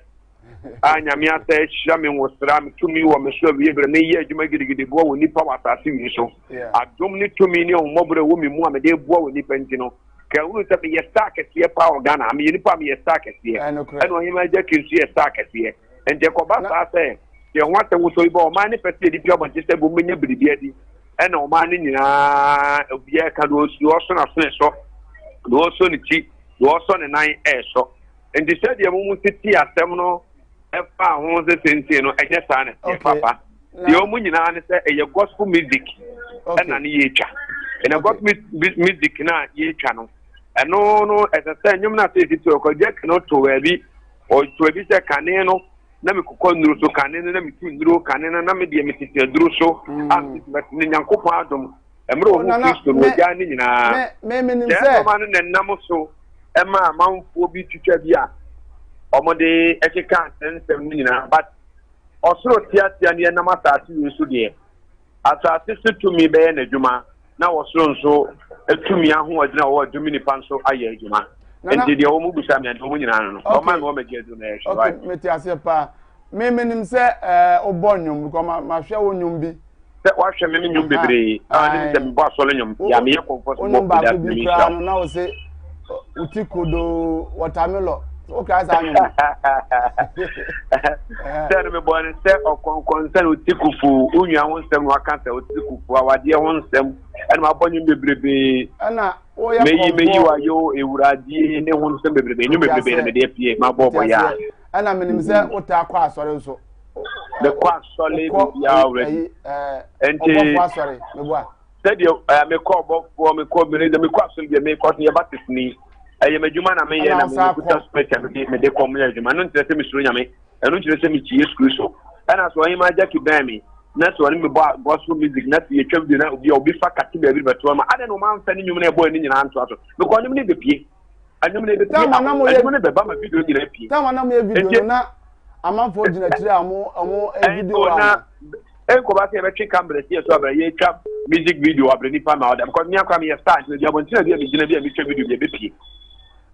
anya me ata hia me wosra me tumi wo me so wie bre me ye adwuma gidigidi bo wo nipa wasase wi so adom ni tumi ni o mobre wo me mu a me de bo wo nipa ntino ka unu se me ye stack e pa o Ghana me nipa me ye stack e eno hima Jackie nsu ye stack e ente ko ba sa se ye ho atenwo so ibo o ma ni pese di pio bonte se bo menya biribi adi ena o ma ni nyina obi e ka do su o so na so do so ni ti do so ni nan e so ente se de mu titi asem no e fa ho se senti no enye sa ne papa ye o mu nyina ne se e gospel music ena ni ye twa ena gospel music na ye twa no eno no ese nyum na se titi ko je no to we bi o to bi se kane no na me kokọ nduru so kane na me tu nduru kane na me de me titi nduru so am ni Nyankopon adom emre o Kristo no ja ni nyina me nim se se ma no nam so Emma Mount Fobi to Chabia. Omode Etikan and Semina, but also Tiati and Yanamata to you, as assisted to me, Ben Juma, now was so to me who was now what Jumini Panso Aye Juma. And did the Omu Busami and Omunian, or my woman get to me. Okay, Metiasepa. Memenim say obonyum because my share wonyum bi. That was a minimum baby. I didn't boss on ya me comfort that be crown now say utikudo watermelon. Okay, as I know. Tell me boy say of concern utikufu unya won sem wakanta utikufu awade won sem and my bonyum bebrebe. Ana me wa yo ewurade ne won sem bebrebe nyu bebrebe na de pie ma bobo ya. Ana menim say ota akwa asore so. The quite solid already. And sorry, said you me call book for me call me the me question be me cause you about me. I am a human I may and I put us special me de come here man no tell me so nyame and no tell me chi school so and as why my Jackie Bammy that's what me gospel music not you twem do na obi fa kati be beto ma ade no man fa ni nyum na boy ni nyina anto ato because nyum ne be pie anyum ne be pie anyum ne be ba ma video ni na pie ta ma na mo video na amanfo gina kire amo video na ko ba se be twi camera see so abra ye twa music video abra ni pa ma oda because me akwa me start me dia bontina dia me gina dia me twa video be pie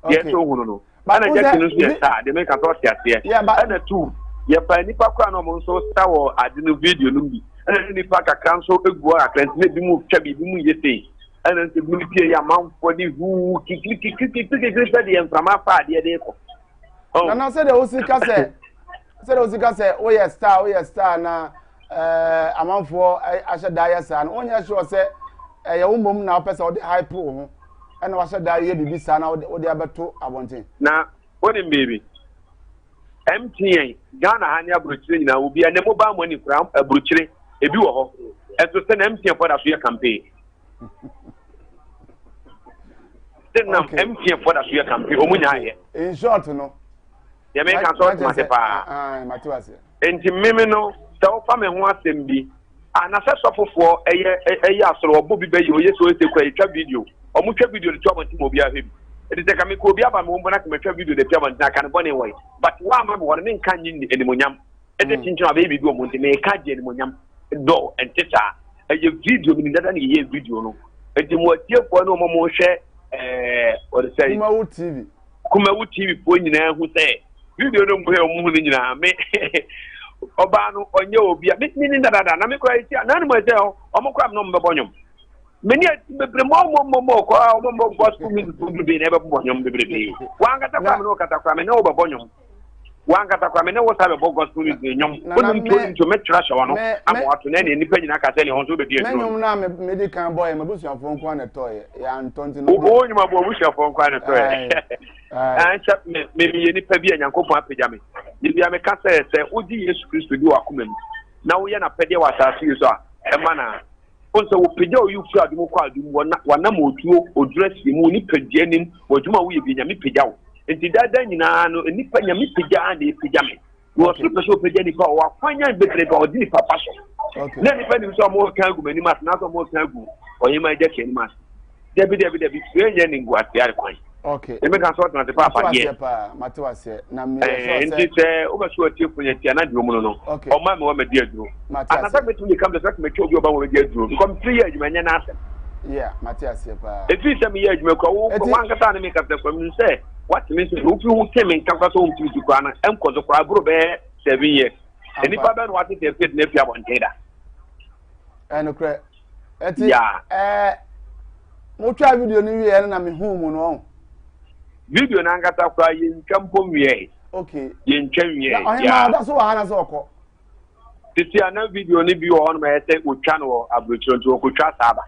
yes so hunu no ana just no see start they make a thought here and two ye pa ni pa kwa no mo so star wo ade no video no bi ana ni pa ka kan so egu akrant me bi mu twa bi mu ye sei ana se mu ni pie ya amanfo ni hu kiki de enframa fa de ko na na say the osika say said Ozika say, oh yes star na amanfo asha daya san onya sure say ya umom na opesa odi hype ho and washa daya bibi san odi abeto abonten na onim baby MTN Ghana hanya bruchire nyina obi na mobile money from bruchire ebi wo ho eto say na MTN for that year campaign then na MTN for that year campaign omunya ye in short no ya me kan so matepa matiwase enti meme no se wo fa me ho asem bi ana se sofofo eye asoro obo bi bayi oye so ese kwa etwa video omu twa video de twa bonti mo bi ahebi edi te ka me ko bi aba me wo bona ka me twa video de twa bonti aka ne bone wai but wa ma bo ne nka nyi ni monyam edi tintin aba bi do mo nti me ka je ni monyam do entita eye video mi dada ni ye video no edi mo tie ko no mo hwe what say Kumawood TV po nyina hu say video no mbo mu ni nyina me oba no onye obi a me ni dada na me kwa iti na ni mo say o mo kwa no mbebo nyom me ni bebre mo kwa mo gospel music do be na bebo nyom bebre wanga ta kwa me no kata kwa me na obebo nyom wanga ta kwa me na wo sabe bo gospel music nyom wonu to me trash wa no amoato na ni nipa nyina ka say ni ho so be die me nyom na me de kan boy me busu afon kwa na toy ya antonti no o nyuma bo busu afon kwa na toy ancha me ye nipa bi anyankopon apagya me ni bia me ka say odi Yesu Kristo di wakoma mu na wo ye na pede wa asase yi so a e ma na onse wo pagya o yufu adum kwa adum wana ma otuo odresi mu ni pagya nim woduma wo ye bi nya me pagya wo enti dada nyina no nipa nya me pagya na e pagya me wo so pese o pagya nipa wa kwanya betre ba odi nipa pa so na nipa ni so mo kan gu mani mas na so mo kan gu oye ma je ke ni mas debi ye ni ngwa ti ar kwan. Okay. Eme kan sort na te papa ye. Matiwase na me nti se o ba so tie funya tie na duro mu no. O ma me wo me die duro. Anasa me tumi kam de sak me twa obi oba wo me die duro. Because 3 years me nya na asem. Yeah, Matiwase pa. E fi se me ye adwuma ko wo wan kata na me ka te kwam ni se what me so wo fi wo teme nka kwa so wo tumi kwa na em ko zo kwa bro be 7 years. Eni pa be no what te fit na pia bon teda. Enokre. Eti mo twa video ni wie na me hu mu no. Video na ngata kwa ye ntwampo wie. Okay. Ye ntwamwie. Ya. Da so wa na so okọ. Titi ana video ni bi wo no ma yete otwa no abrochiro nti okotwa saba.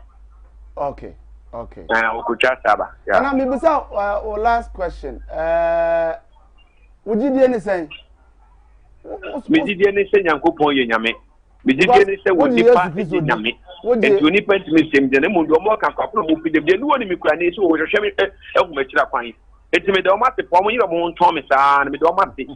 Okay. Okay. Okotwa saba. Yeah. Ana me bisa last question. Ujidie ni sen? Mejidie ni sen Yankopon ye nyame. Mejidie ni sen wodi pa ye nyame. Enti oni penti mi sem de na mo do mo kan kwa mo pide de ni woni mi kura ni so wo hwehwe mi ehu ma kira kwan. Enti me de o mate po mo yiro mo nton mi saa na me de o mate.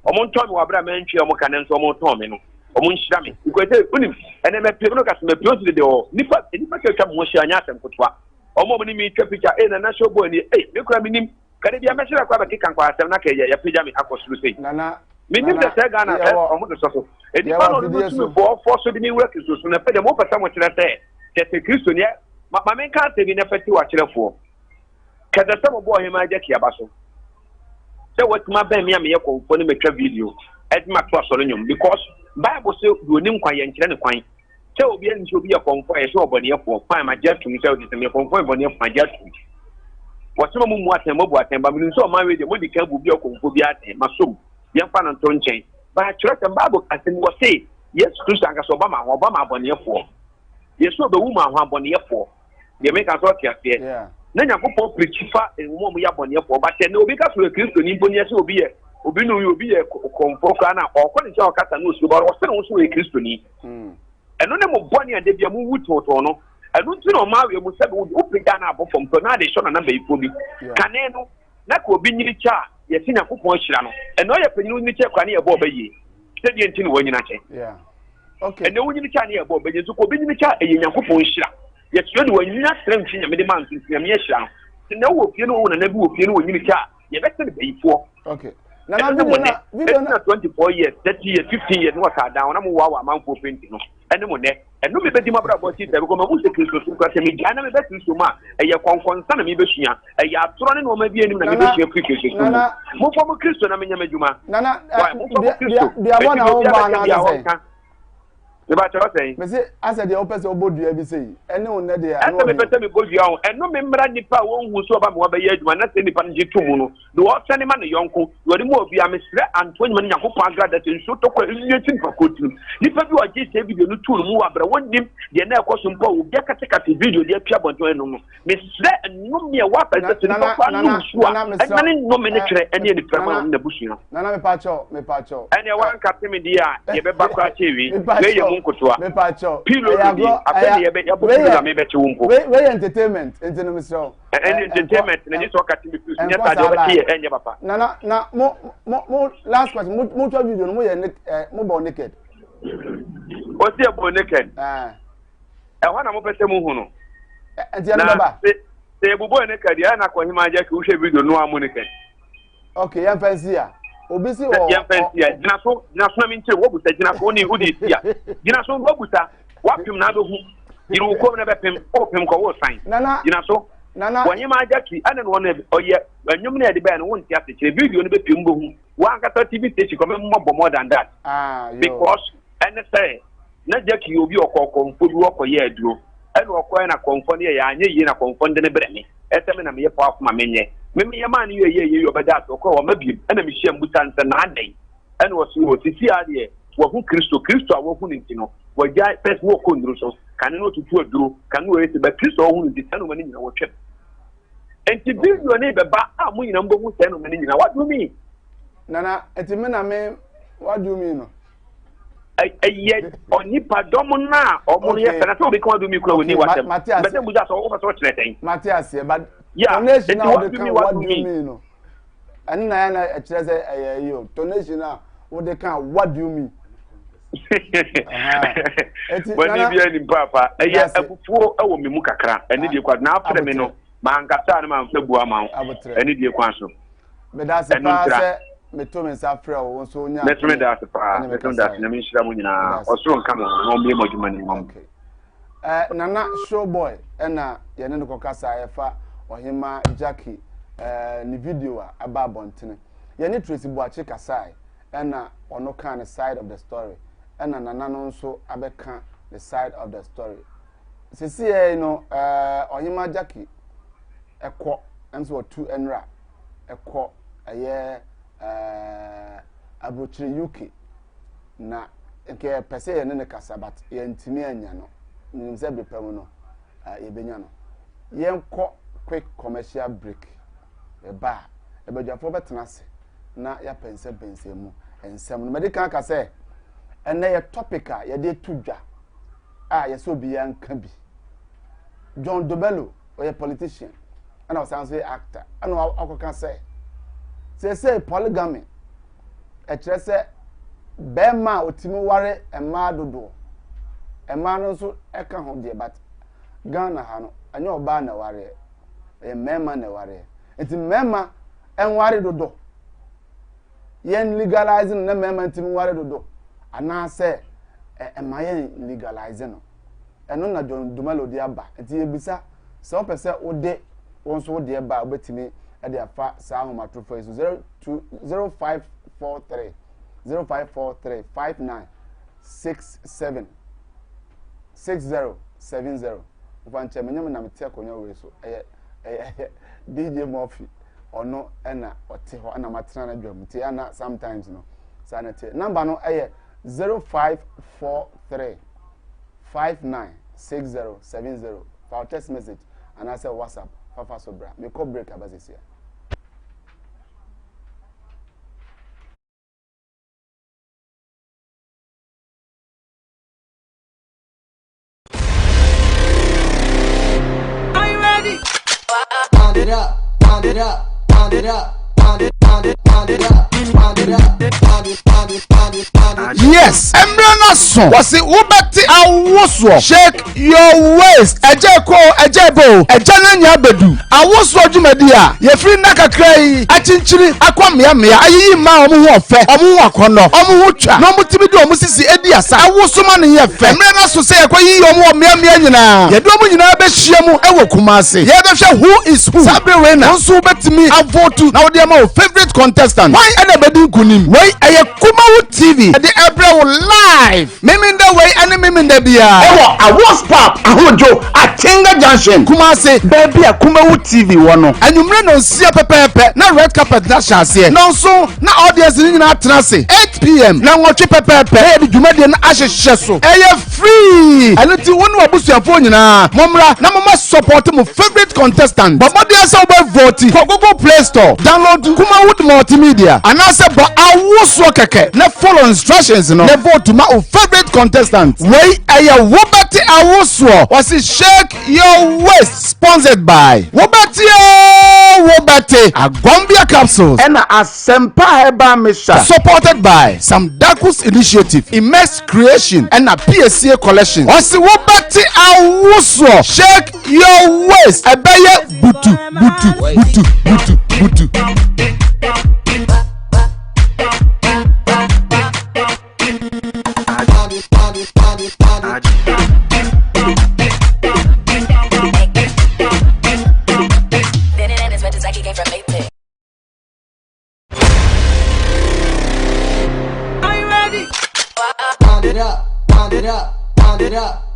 O mo nton mi wa bra ma ntwe o mo kan nso o mo nton mi no. O mo nhira mi. Because unim ene me pe no ka se me pe o de o nipa ke twa mo hia anya asem kotwa. O mo ni mi twa picture na show boy ni me kura mi nim kare bia me hira kwa ba kika kwa asem na ka ya pija me akosuru sei nana Mimi de se Ghana omo de so e di pa no no tumi for so de ni work so na pe de mo pesa mo kire se ke Kristo ne ma men ka se bi na fati wa kire fo ke de se mo bo hima je ki aba so se what ma ba mi am ye ko fo ni me twa video e ma to so nyom because Bible say do ni nkwan ye nkire ne kwan se obi en obi ye konfo ye se obone ye fo kwan ma je tumi se o de me konfo obone ye fo je tumi wɔtema mu mu atem bo atem ba mi nso ma we de mo di ka bu bi okonfo bi atem masom yɛmfa no nto nkyɛn ba kyerɛ sɛ Bible asɛm wɔ se Yesu Kristo anka sɛ ɔbama abɔneɛfoɔ Yesu ɔbɛwu ma ho abɔneɛfoɔ deɛ meka sɛ ɔte aseɛ na Nyankopɔn pirikyi fa nwoma mu yɛ abɔneɛfoɔ ba kyɛ na obi ka so yɛ Kristo ni mbɔneɛ sɛ obi no obi yɛ kɔmfo koraa na ɔkɔ ne nkyɛn ɔkasa no osuo ba ɔsɛ ne ho so yɛ Kristo ni ɛno ne mo bɔne a da bia mu wu tɔɔtɔɔ no ɛno nti na ɔma awie mu sɛ wopagya no abɔ fam pɛ na ade hyɛ no nabayifoɔ bi kane no na ka obi nyiri kyɛ a yɛsi Nyankopɔn hyira no ɛno yɛ panyin nyiri kyɛ kwa ne yɛbɔ ɔbɛyie sɛdeɛ nti ne wɔnyina kyɛ ɛno wonyiri kyɛ ne yɛbɔ ɔbɛyie nso ka obi nyiri kyɛ ɛyɛ Nyankopɔn hyira yɛkyerɛ de wɔnyina srɛ mfi nyame de ma nso nyame hyira no sɛ na wɔ fie no wɔ nana bi wɔ fie no wɔnyiri kyɛ a yɛbɛsɛ ne bayifoɔ video na 24 years 30 years 15 years no wasa down na mo wa amanfo penti no ene mo ne eno me bedi mabra bo ti tabe ko ma mo se Kristo so kwa se me gya na me be Kristo ma eye konkonsa na me be sua eye atoro ne no ma bi anim na me be sua Kristo so mo fo mo Kristo na me nya madwuma nana dia bona ho ba na say me ba tell say me say asa dia opese obodua bi say ene wo ne dia asa me pese me bodua ho eno me mra nipa wo hu so ba me ba ye adwuma na se nipa no jitu mu no do wo sene ma ne yonko wori mo obi amesre antoni ma ne Yakobon agrada te nso to kwa nyeti nipa kotu nipa bi oje se video no tu mu wabra wondim de na ekoso mpo obi akatekate video de apia bonto eno no mesre eno me wa pese te nipa kwa no so a ena ne no me ne twere ene ni prama na busu no nana me pa cho ene wa nkate me dia ye be ba kwa chewi we ye munkotoa me pa cho pilo bi apene ye be ya busu na me be che wumpo we entertainment into no misro entertainment na jiso kati me kusu nya ta de ba tie enye papa na mo last question mo to video no mo ye mo bo naked o si e bo naked ho na mo pese mo hu no enti ana baba se bubo naked ya na ko hima je ki wo hwe video no amu naked okay yan fancy a obi si o yan fancy a jina so na mi nche wo busa jina so ni udi sia jina so wo busa wa pim na do hu iru ko na be pim o pim ko wo sign jina so nana wonye ma jaki ane no na oye anwum na de ba no wonti ase kire video no be pim bo hu wa nkata TV station ko me mo more than that because ene say na jaki obi okoko mfodu okoye aduro ene okoye na konfo ne ya anye yi na konfo de ne breme eteme na me ye pa afuma menye me ye ma ne ye obeda to ko o mabiem ene me hia mbuta nse na adai ene wo so titi ade wo hu Kristo a wo hu nti no wo ja person wo ko nduru so kan no tutu aduro kan wo ese ba Kristo wo hu nti tanu mani nyina wo twem enti video ne be ba a mu nyina mbo hu tanu mani nyina what do you mean nana enti me na me what do you mean no ye onipa dom na omo ye fena so be kan do mi kura woni watem be dem buja so wo fa so kire ten Matthias ye but donation na what do you mean no ani na ya na kire say yo donation na what they can what do you mean wani bia ni papa eye afufuo ewo me mu kakra ani die kwa na afre me no ma nkata na ma mfa bua ma ani die kwa so me da se pa se me to me sa frɛ wo so nya me to me da se pa me to da na me nhyira mu nyina osoro nka mo no me mo dwuma ni mo nana showboy na ye ne ko kasa ye fa ohima Jackie ni video a aba bontene ye ne Tracy Boache kasa na ono kan the side of the story na nana no nso abeka the side of the story sisi e no ohima Jackie ekọ enso otu enra ekọ aye abrochire UK na nke pese ye ne kasa but ye ntimi anya no nimse bepam no ye benya no ye nkọ quick commercial break ba ebadwafo betena se na ya pense mu ensem no medical ka se ene ye topic a ye de tudwa a ye so bi ya nka bi John Dobello oye politician ana o san say actor ana akoka say polygamy e kire se be ma otimi ware ema dodo ema no so e ka ho de but Ghana ha no anya oba na ware e mema na ware enti mema enware dodo yen legalizing na mema ntimi ware dodo ana se emaye legalizing no eno na John Dumelo di aba enti ebisa se o pese ode wonso de ba obetimi e de afa sa ahomatrofo so 0543 5967 6070 ufanche menyam na mete akonya we so DJ Murphy ono na ote ho na matena na dwam ti ana sometimes no sanete number no 0543 596070 for text message and I say WhatsApp fafa sobra me call break abazisia. Are you ready? Pound it up, pound it up, pound it up. Yes, Embrana son. Was it Ubati Awoswo? Shake your waist. Ejeko, ejebo, ejananya bedu. Awoswo jumedia. Ye free naka krei. Achinchiri akwa mia. Ayi ma omu ofe. Omu wakono. Omu ucha. No mutimidu omu sisi edi asa. Awoswo mani ye fe. Embrana so say kwa yi omu mia nyina. Ye do omu nyina be shiemu ewo Kumasi. Ye be hwe who is who. Sabi wena. Onso betimi avotu. Na odi ama favorite contestant. Why anybody kunim? Why aye Kumawood TV. The April live. Miminde way and miminde bia. Ewo awos pop ahojo Atinga Junction. Kumasi baby a Kumawood TV wono. Anumre no sia pepepe na red carpet na chance. No so na audience ni na trance 8 p.m. na nwotwe pepepe. E di dwumade na ahyehyɛ so. Eye free. Anoti wonu abusuafo nyina. Momra na mama support mu favorite contestant. Bobode asa oba vote for Google Play Store. Download Kumawood multimedia and I say but awoswo keke na follow instructions no na vote my favorite contestant wey aya Wobati Awoswo was shake your waist sponsored by Wobati Agombia capsules and Asempa Herbal Mixture supported by some Dakus Initiative Immense Creation and a PSA collection was Wobati Awoswo shake your waist ebeye butu Are you ready? Pound it up, pound it up, pound it up.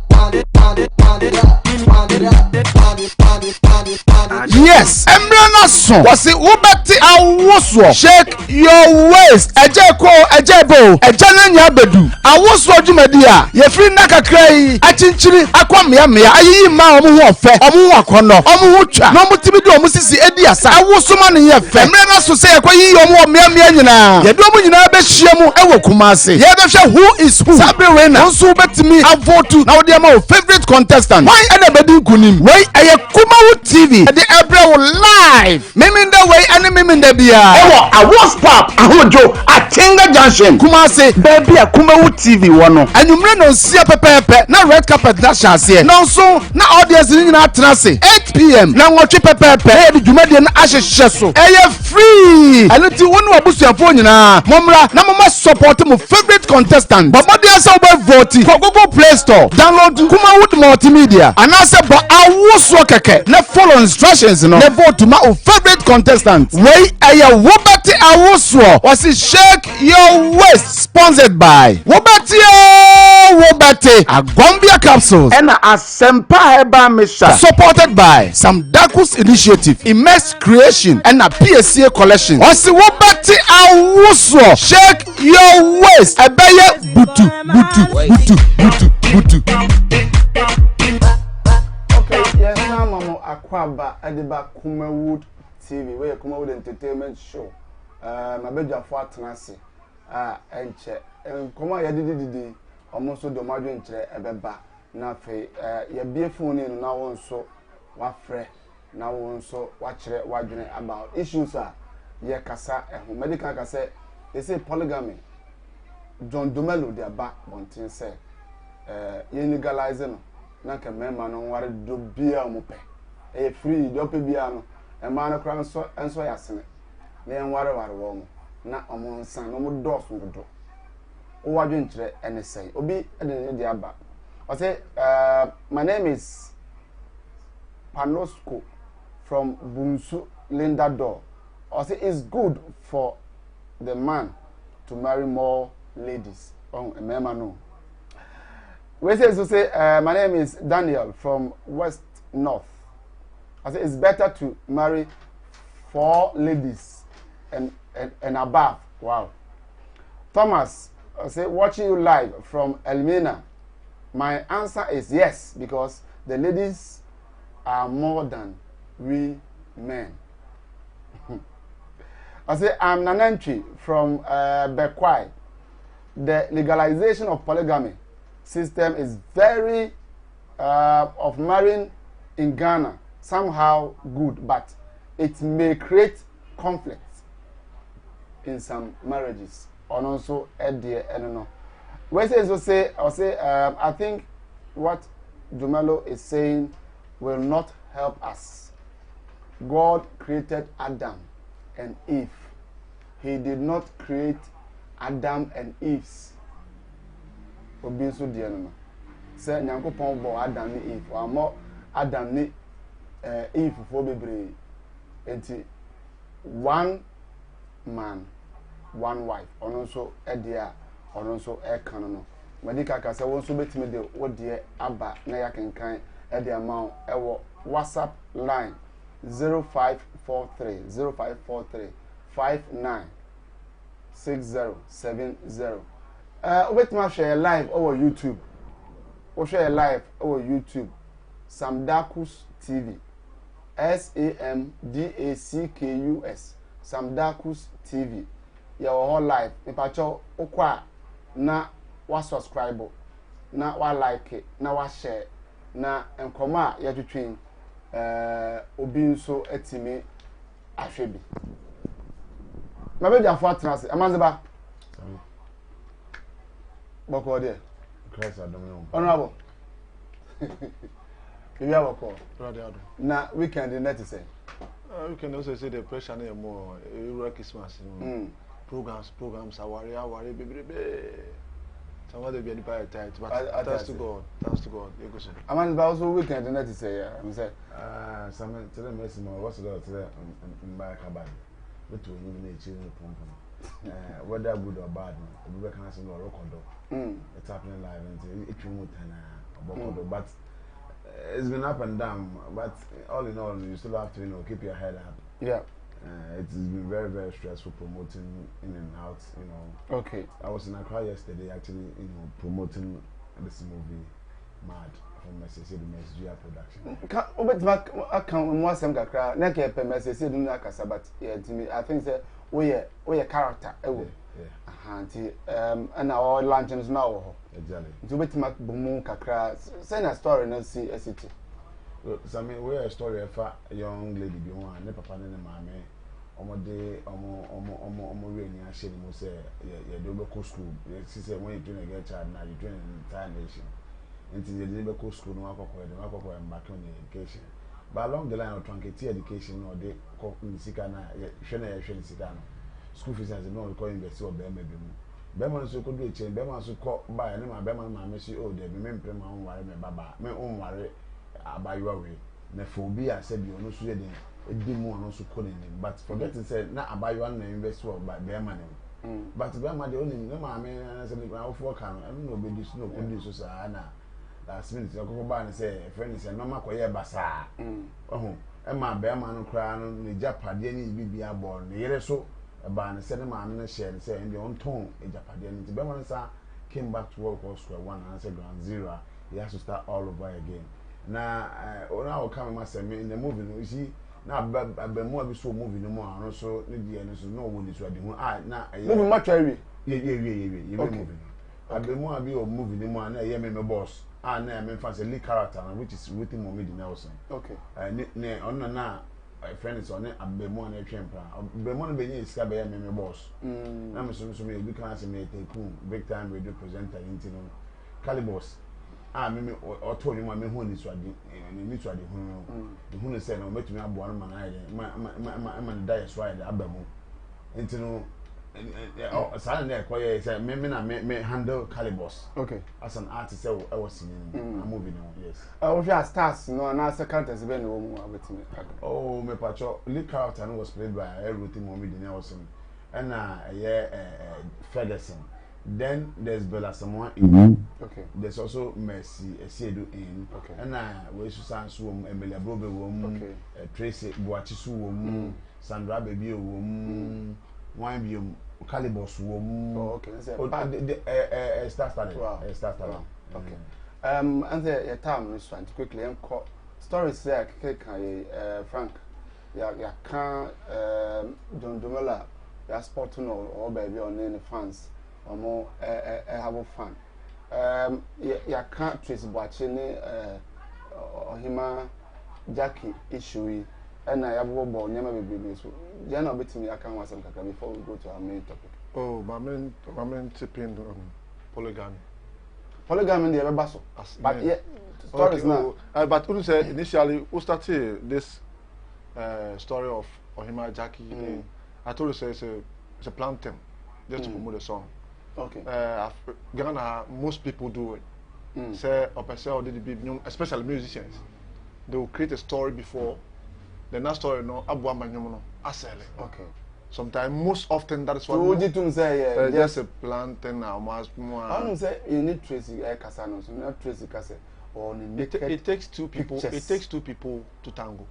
Yes, Embrana son. Was it Ubati Awoswo? Shake your waist. Ejeko, ejebo, ejananya bedu. Awoswo jumedia. Ye free naka krei. Achinchiri akwa mia. Ayi ma omu ofe. Omu wakono. Omu ucha. No mutimidu omu sisi edi asa. Awoswo mani ye fe. Embrana so say kwa yi omu mia nyina. Ye do omu nyina be hyiemu ewo Kumasi. Ye be hwe who is who. Sabi wena. Onso betimi avotu na odi ama favorite contestant. Why anybody kunim? Why aye Kumawood TV. The April live. Miminde way and miminde bia. Ewo awos pop ahojo Atinga Junction. Kumasi baby a Kumawood TV wono. Anumre no sia pepepe na red carpet na chance. No so na audience ni na trance 8 p.m. na nwotwe pepepe. E di dwumade na ahyehyɛ so. Eye free. Anoti wonu abusuafo nyina. Momra na mama support mu favorite contestant. Bobode asa oba vote for Google Play Store. Download Kumawood multimedia and I say but awoswo keke na follow instructions no na vote my favorite contestant wey aya Wobati Awoswo was shake your waist sponsored by Wobati Agombia capsules and Asempa Herbal Mixture supported by some Dakus Initiative Immense Creation and a PSA collection was Wobati Awoswo shake your waist ebeye butu. Okay, yes, mama akwaba ediba Kumawood TV, where Kumawood entertainment show. My beja for atenase. Enche. Nkoma ya didi omonso do madwe nkyere ebeba na fe ya bie phone no na wonso wafre na wonso wakyere wadwene about issues ye kasa medical kasa they say polygamy. John Dumelo de aba bontin say ye legalize no na ka mema no ware do bia mo pe e free do pe bia no e ma no kra enso yasene then ware wo na omo nsan no mo dɔɔso dodo o wadwe nkyerɛ ɛne sɛn obi ɛde ne de aba I say my name is Panosco from Bunsu Linda Door. I say it's good for the man to marry more ladies. Oh, a man no. We say my name is Daniel from West North. I say it's better to marry 4 ladies and above. Wow. Thomas, I say watching you live from Elmina. My answer is yes, because the ladies are more than we men. I say I'm Nanentri from Bekwai. The legalization of polygamy system is very of marrying in Ghana somehow good, but it may create conflicts in some marriages. And also, I don't know. I think what Jumelo is saying will not help us. God created Adam and Eve. He did not create Adam and Eve's. Obi so die no. Say Nyankopon bo Adam ni Eve. Wa mo Adam ni Eve fo bebre. Enti one man, one wife. Ono so edia, ono so e kan no. Medika ka say won so betime de wo de aba na ya kenkan e de amount e wo WhatsApp line 0543 596070. Wait my share live over YouTube. Or share live over YouTube. Samdakus TV. SAMDACKUS. Samdakus TV. Your whole life. If I show okwa na wa subscribe, na wa like it, na wa share, na enkoma ya twetwen obi nso etimi ahwebi. Mabe afọ atena amanzeba. Boko there. Christ Adam. Honorable. You have a call. Brother. Na weekend in net say. We can also say the pressure near more Christmas. Programs, awari, baby. Somebody be any tight, but thanks to God. You go see. Amanzeba also weekend in net say. I'm say. Some tell them what's the today in back about. But to eliminate you whether good or bad, we can say no record. It's happening live and it's but it's been up and down. But all in all, you still have to keep your head up. Yeah. It's been very, very stressful promoting in and out. Okay. I was in Accra yesterday, actually, promoting this movie, Mad, from Mercedes production. I can't more some Accra. Next year, Mercedes do not but yeah, to me, I think that we are character. And our lanterns now. To bet my boom kakra. Send a story and see a city. So I mean, we are a story of a young lady, be one, ne papa and mammy. Day, rainy, I said, you say, you do go school. She said, when you're doing a get child now, you're doing an entire nation. Until you didn't go school, no alcohol, and back on the education. But along the line of truncate education, or they call in Sikana, Sikano. School fees as a non recall investor or Bema. Bema so could be a chain, Bema so call by a name of Bema, my Messi, oh, they remember my own worry, my baba, my own worry by your way. Nephobia said you know, Sweden, a demo also calling him, but forget to say, not about your own investor by Bema. But Bema, the only no, I mean, I said, I'll work on, I don't know, but this no conditions are last minute. I'll go by and say, friends, and no matter basa. Oh, and my Bema no crown, the Japadian be born, the year so. About the cinema and share the same the own tone in Japan. The Bemansa came back to work for square one and said ground zero. He has to start all over again. Now, now come myself in the movie. You see, now more be so moving no more. And also, no one is ready. Now, moving much area. Yeah, moving. I've been more be moving no more. And I am my boss. And I am fancy lead character, which is written more mid Nelson. Okay. On now. My friend is on it. I'm be more than a champion. Be more than a scab. I'm boss. I'm so we can't say me big time radio presenter in Calibos. Me or told him I'm a honey swadi and me swadi the honey said, no, make me a born man. I'm a diet ride. Into no. Silent there, quiet. Say, me handle calibers. Okay. As an artist, I was in a movie now. Yes. If you are stars, no, and as a characters, ben, oh, me pacho. Lead character was played by everything Mommy Nelson, and Federson. Then there's Bella Samoa in. Okay. There's also Mercy Esiedu in. Okay. And we Susan Swum, Emilia Brobe Wom, Tracy Boachisu Wom, Sandra Baby Wom, Wine Calibos Wom. Oh, okay. Star started. Wow. Star started. Okay. And the time is trying to quickly stories there. Frank, ya can John Dumela, ya sport no or baby on any fans. Or more have a fun. Ya can't trace watching or hima Jackie issue, and I have born never baby. So, Jana betting me, I can't want some before we go to our main topic. Oh, my main tipping polygamy. Polygamy, the ever bustle. But yeah, stories now. But who said initially, who started this story of Ohima Jackie? I told you it's a plantain just to promote the song. Okay. Ghana, most people do it. Say, especially musicians, they will create a story before. The next story, no, I sell it. Okay. Sometimes, most often, that is what. So, what you say? Just a plantain, I don't say you need Tracy Casano, so not Tracy Casse or it takes two people. Pictures. It takes two people to tango,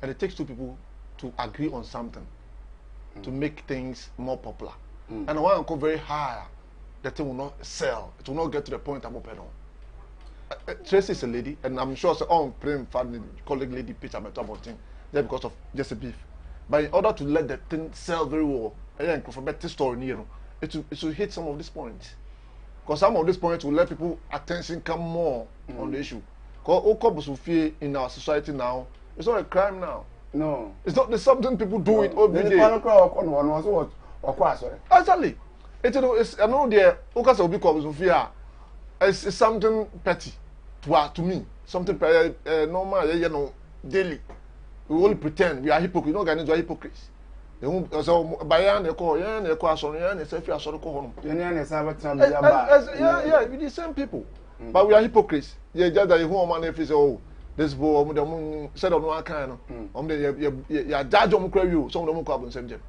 and it takes two people to agree on something to make things more popular. And I want to go very high. The thing will not sell. It will not get to the point I'm open on. Tracy is a lady, and I'm sure so praying for the colleague lady pitch I'm talking about thing just because of just a beef. But in order to let the thing sell very well, and for better story near it will hit some of these points. Because some of these points will let people attention come more on the issue. Because in our society now, it's not a crime now. No. It's not there's something people do it every day. Actually, it's I know the Okas will be called fear. It's something petty to me. Something normal, you know, daily. We only pretend we are hypocrites. No, guys, we are hypocrites. So, Bayan, they call, they call, they say, if you are sorry, call home. Yeah, with the same people. But we are hypocrites. Yeah, just that you want man say, oh, this boy, said on one kind. You judge on you, some of them come and same.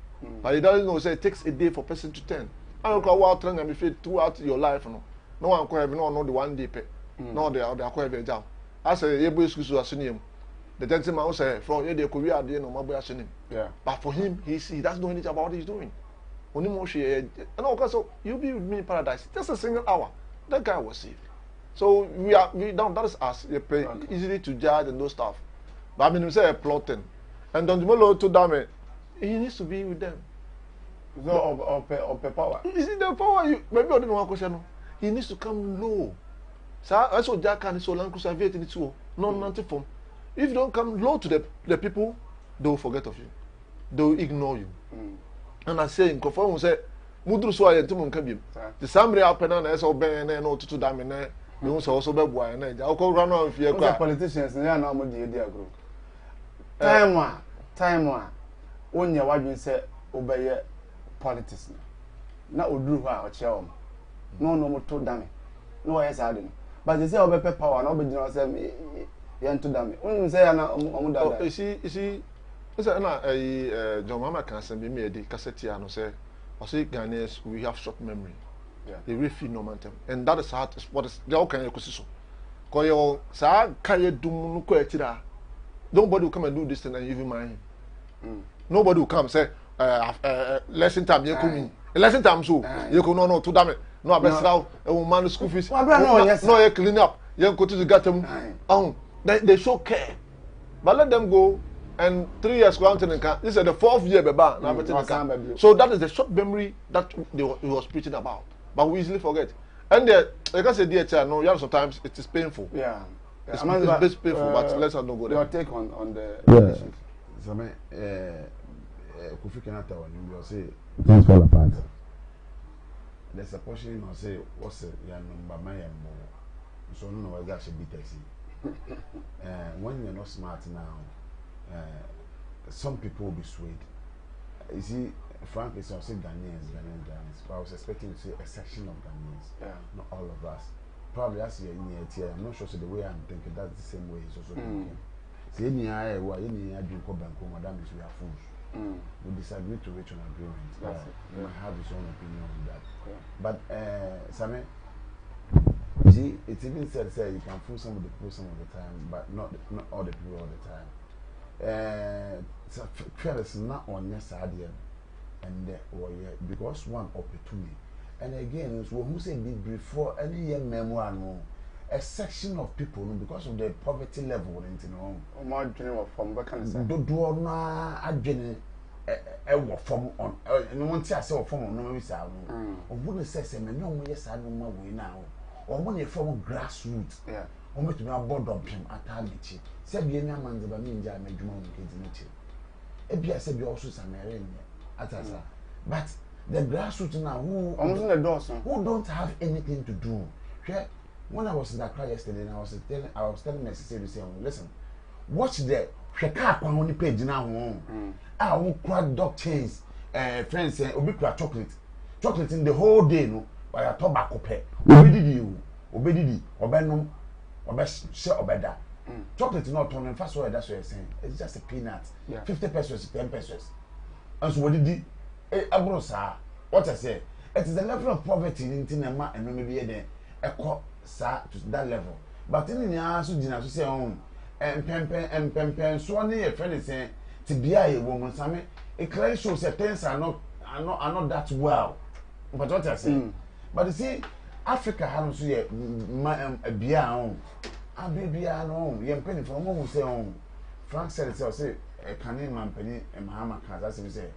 But he doesn't know, say it takes a day for person to turn. I don't know what trend and feel throughout your life. No one can have no the 1 day pay. No, they are quite a job. I say, you boys who are seeing the gentleman say, from your career, they know my boy him. Yeah. But for him, he doesn't know anything about what he's doing. Only more she and also you'll be with me in paradise. Just a single hour. That guy was saved. So we don't that is us. We pay easily to judge and those stuff. But I mean we say plotting. And don't you to damn he needs to be with them. No, of power. Is it the power? Maybe I don't know what question. He needs to come low. So I saw Jack and so long conservate in it too. No, nothing from. If you don't come low to the people, they will forget of you. They will ignore you. And I say, conform say, Mudru so I to Munkabim. The somebody up and on so ben and no to damn and you also be boy and I'll go run off your politicians and they are not the idea group. Time one. When your wife say obey politics. Now Udru or Chel. No more to damn. No, yes, I didn't. But they say obey power and obey say to damn. When you say, you see, John Mama can send me a cassette and say, I say Ghanaians, we have short memory. Yeah. They really feel no momentum. And that is how what is the okay ecosystem. Because you say, can you do nobody will come and do this thing and even mind him. Nobody will come and say, lesson time, you come lesson time, so you can no to damn it. No, I best now, a woman school fees. No, you clean up, you go to the gutter. Oh, they show care. But let them go. And 3 years granted, this is the 4th year, so that is the short memory that he was preaching about. But we easily forget. And like I said, DHR, no, yeah, sometimes it is painful. Yeah, it's painful, but let's not go there. Your take on the issues. So, Kofi Kenyatta, you will say things fall apart. There's a portion you say, what's it, number my so no, what's actually be when you're not smart now. Some people will be swayed. You see, frankly, so I say Ghanaians. But I was expecting to say a section of Ghanaians. Yeah. Not all of us. Probably as you're in here, I'm not sure. So the way I'm thinking, that's the same way he's also thinking. See, any I drink Banco, madam, is we are fools. We disagree to reach an agreement. He might have his own opinion on that. Yeah. But, Sammy, you see, it's even said, you can fool some of the people some of the time, but not all the people all the time. So, is not on this idea, and because one opportunity. And again, it's what we say before any young memoir, a section of people, because of the poverty level, or more general from what can I say? Do not adjust a form on no one says a form on no sound. Or wouldn't say, no, yes, I know my way now. Or when you form grassroots, yeah, or make me a board of him at Tarnichi. Said the young man, the Baminja made you on the kids. Said you also some at us. But the grassroots now who don't have anything to do. When I was in Accra yesterday, I was telling my sister to say, listen, watch the Shaka on the page now. I won't crack dog chains, friends say, Obi chocolate in the whole day, no, by a tobacco pet. Obedi, Obenum, Obeda. Chocolate is not turning fast away, that's what you're saying. It's just a peanut. 50 pesos, 10 pesos. And so what did he? Abrosa, what I say, it is the level of poverty in Tinama and maybe a cop, sir, to that level. But in the answer, Dina to say, and Pempen, so near a friend is saying, to be a woman, Sammy, it clearly shows that things are not that well. But what I say, but you see, Africa has to say, a beer on, a baby on, young penny from home, say, Frank said, say, a Canadian man penny and Mahama cars, as we say.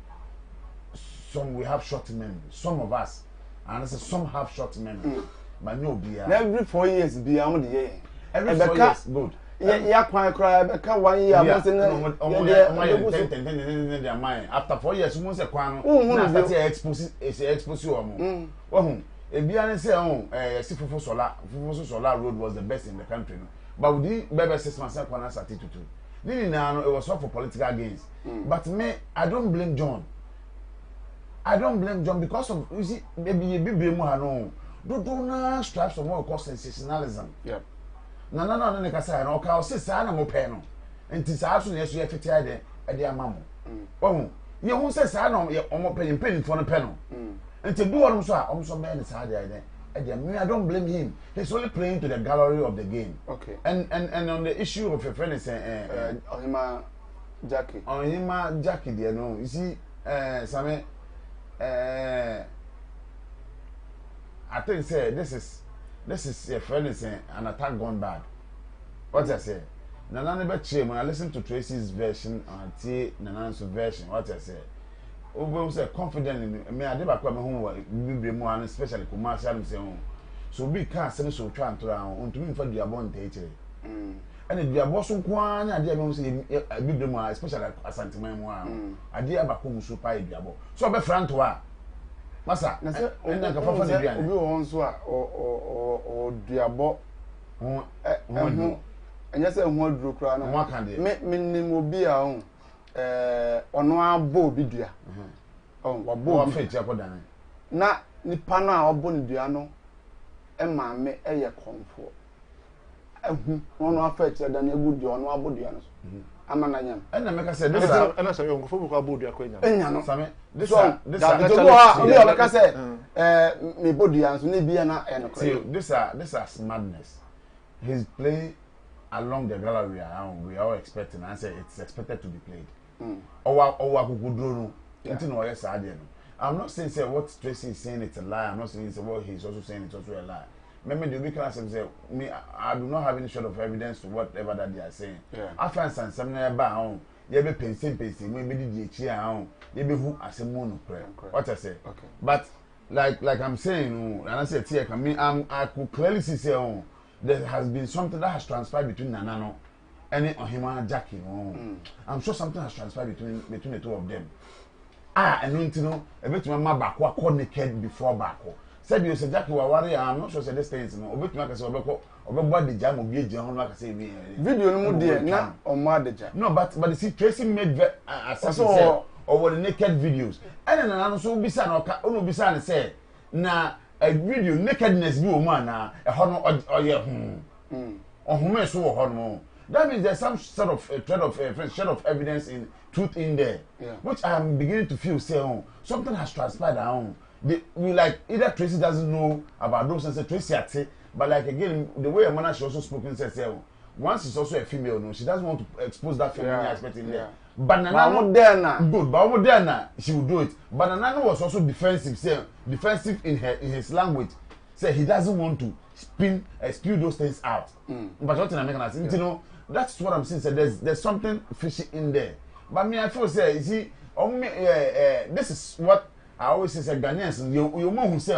Some we have short memory. Some of us, and I say some have short memory. But no beer. Every 4 years, beer on the year. Every 4 years, good. Yeah, cry. Become 1 year. After 4 years, you must say, "Quan." Expose you. Oh, if you say, "Sifufu Solar Road was the best in the country," but we did better 6 months. I can't say to. It was all for political gains. But me, I don't blame John. Because of, you see, maybe you be more no. Do not stripes of what we call sensationalism. Yeah. No, I'll say, Sana Mopeno. And tis also yes, you have to tell them at their mamma. Oh, you won't say Sana, you're almost paying for a panel. And to do what I'm so man is hard idea. I don't blame him. He's only playing to the gallery of the game. Okay. And on the issue of your friend is Jackie. On him, Jackie, dear, no. You see, Sammy. I think say this is a friend is an attack gone bad. What I say? Nana never cheer when I listen to Tracy's version and Nana's version. What I say? Over say confident in me. I never come home. Be more and especially commercial say home. So we can't send so try and on to me for the abundant teacher. And the boss one idea me say a bit more especially asantiment one. Idea about come super idea. So be frank to her. Masa, na say o na ka fa de bian. Obi wo nso a o duabo ho enya say ho aduro kra na. Ho kan de. Me nim obi a ho ono abo obi dua. Wabo o fa ti akodan. Na nipa no a obo ne dua no e ma me e ye konfo. Ono afa ti da na egu dua ono abo dua no. Amana nyam. And I make us say this. And I say you go for bodu akwenya. Enya no. Same. This me body and so ne bia na see, this are madness. He's playing along the gallery around. We are all expecting and say it's expected to be played. I'm not saying say what Tracy is saying it's a lie. I'm not saying it's what he's also saying it's also a lie. Maybe the weak class say me I do not have any sort of evidence to whatever that they are saying. Yeah. After some nearby you be pensing, maybe the chia you be who as a mono prayer. What I say. Okay. But like I'm saying, and I said here, I could clearly see say there has been something that has transpired between Nanano and Ohima Jackie. I'm sure something has transpired between the two of them. And you know, a bit my back naked before back. Said you said Jackie Wawari, I'm not sure say this thing, no, bit make us over body jam of be jam like I say video no dear na or mother. No, but you see Tracy made or the naked videos. And then also be son or be son say na a video nakedness be woman na a honor or yeah or whom so hormone. That means there's some sort of shred of evidence in truth in there, which I am beginning to feel say something has transpired around. We like either Tracy doesn't know about those and say Tracy at it, but like again the way Amanda she also spoken says once she's also a female, no, she doesn't want to expose that feminine aspect in there. But Nana good, but Moderna she will do it. But Nana was also defensive in his language. Say he doesn't want to spew those things out. But what in American, you know, that's what I'm saying. So there's something fishy in there. But me, I feel say, you see, this is what I always say. Ghanaians, you know who say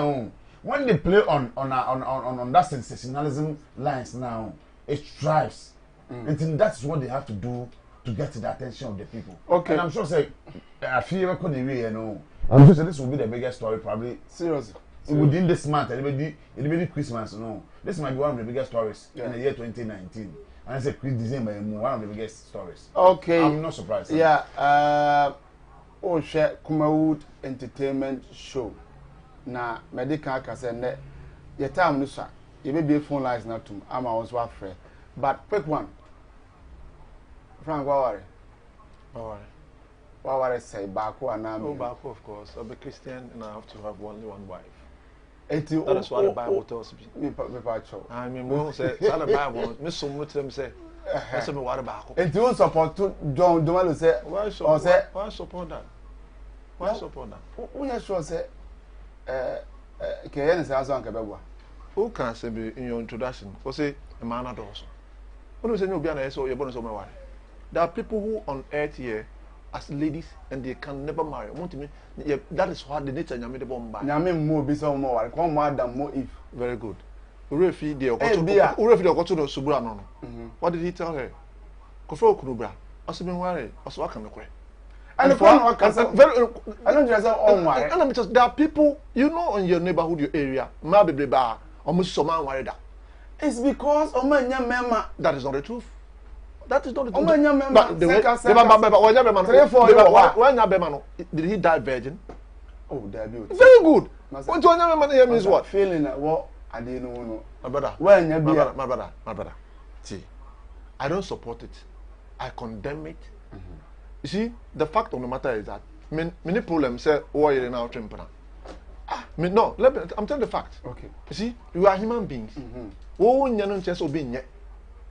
when they play on that sensationalism lines now, it strives. And that's what they have to do to get to the attention of the people. Okay. And I'm sure say I feel you know. I'm sure this will be the biggest story probably. Seriously. Within this month, it'll Christmas, no. This might be one of the biggest stories in the year 2019. And I said December, one of the biggest stories. Okay. I'm not surprised. Yeah. Share Kumawood Entertainment Show. Na medical kasende. Your time no sir. You may be phone lines not to. I'm also afraid. But quick one. Frank, what worry say Baku and I'm Baku, of course. I'm a Christian and I have to have only one wife. That is what the Bible tells me. I mean, we say, the Bible, Miss Sumutum say, that's me what about. And you support to John Dumalu say, why support that? Why support that? We are sure say, Kayan is as on Kabewa. Who can say in your introduction? For say, a man at also. What do you say? You'll be an SO, your bonus of my wife. There are people who on earth here as ladies and they can never marry. That is what the nature of the bomb by. More be some more. Come more than more if. Very good. Urefi the Okoto Subrano. What did he tell her? Kofo Kurubra. Also been worried. Also I can quit. And the phone very I don't just all my and because there are people you know in your neighborhood, your area, maybe bar almost some man worried. It's because Omanya that is not the truth. That is not the truth. Did he die virgin? Oh, debut. Very good. What do I means what? Feeling that what I didn't know. My brother. When my brother. See, I don't support it. I condemn it. You see, the fact of the matter is that many problems say, "Oh, you're now trimping." No, I'm telling the fact. Okay. You see, you are human beings. Oh, you're not just obeying.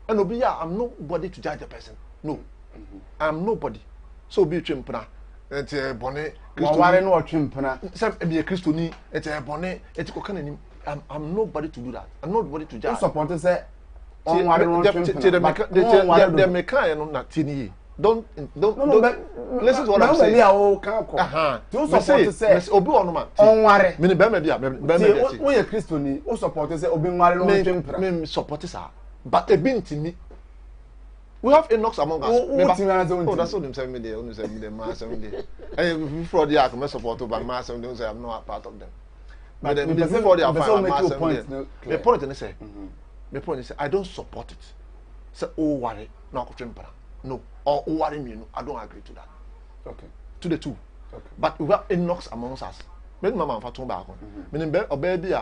And Obia, I'm nobody to judge the person. No. I'm nobody. So be chimpana. It's a bonnet. Christian or chimpana. Some be a Christian. It's a bonnet. It's a I'm nobody to do that. I'm nobody to judge. Supporters say, the mechanic not tini. Don't listen to what I'm saying. Two supporters say, Obi Onuma. On worry. Many Bemia. We are Christian. Who supporters say, Obi Marino. Supporters are. But a bint in me. We have Enoch among us. Oh, that's what I'm saying. The mass before the Akuma support by mass and those I'm not part of them. But before the point and say, the point is, I don't support it. Say, oh, worry, no, no, or oh, worry me, I don't agree to that. Okay. To the two. Okay. But we have Enoch amongst us. When Mamma for turn back on, meaning a baby.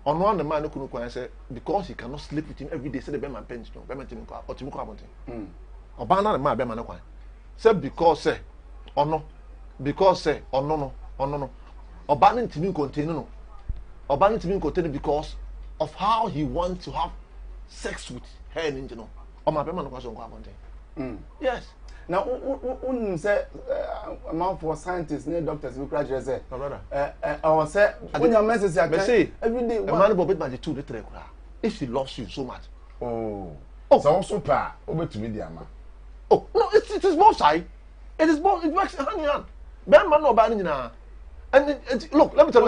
On one the man who can say because he cannot sleep with him every day, say the Beman pension, Beman or Timuka Mountain. Or banana my Beman. Say because say or no, because say or no, or banning to me continue, or banning to me continue because of how he wants to have sex with her in general. Or my Beman was on Mountain. Yes. Now, when say amount for scientists, doctors, we graduate say, or say, when your message is every day, a man will be by the two little if he loves you so much. So also pa over to media man. Oh no, it is both sides. It is both. It works hand in hand. Ben man no bad now. And look, let me tell you.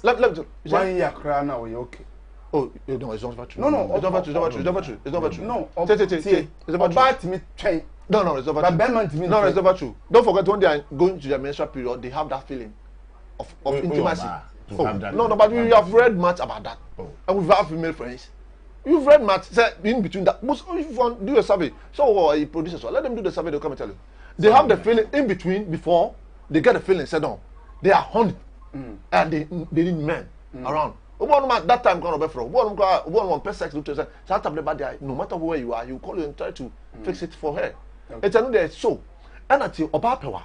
Let me tell you. 1 year cry now, we okay. Oh, no, it's not true. No, it's not true. It's not true. It's not true. No, it's about me train. No, it's not true. No, it's not true. Don't forget when they are going to their menstrual period, they have that feeling of intimacy. No, but we have read much about that, and we've had female friends. You've read much. Say in between that, most if you want do a survey. So you producers, let them do the survey. They'll come and tell you. They have the feeling in between before they get the feeling settled. They are honey, and they need men around. That time kind of one per sex no matter where you are, you call you and try to fix it for her. It's another so. And until Obapewa,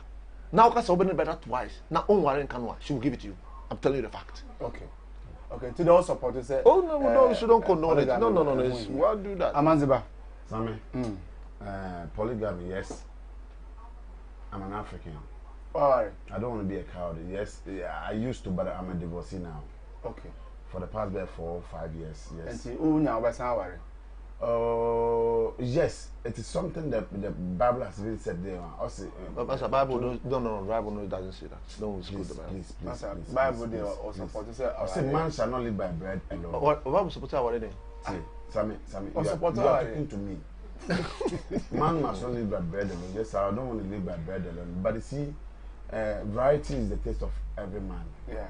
now because open better twice. Now on Warren Kanwa, she will give it to you. I'm telling you the fact. Okay. Okay. To those supporters say, oh no, you shouldn't condone it. No. Why do that? Amanziba. Sammy. Polygamy, yes. I'm an African. Alright. I don't want to be a coward. Yes, I used to, but I'm a divorcee now. Okay. For the past 4 or 5 years, yes. And see, who now was our? Yes, it is something that the Bible has really said there. Also, the Bible Bible doesn't say that. Don't please, the Bible. Please. Bible there also support I say man shall not live by bread alone. What Bible support our then? See, Sammy, you are talking to me. Man must not live by bread alone. Yes, I don't want to live by bread alone. But you see, variety is the taste of every man. Yeah.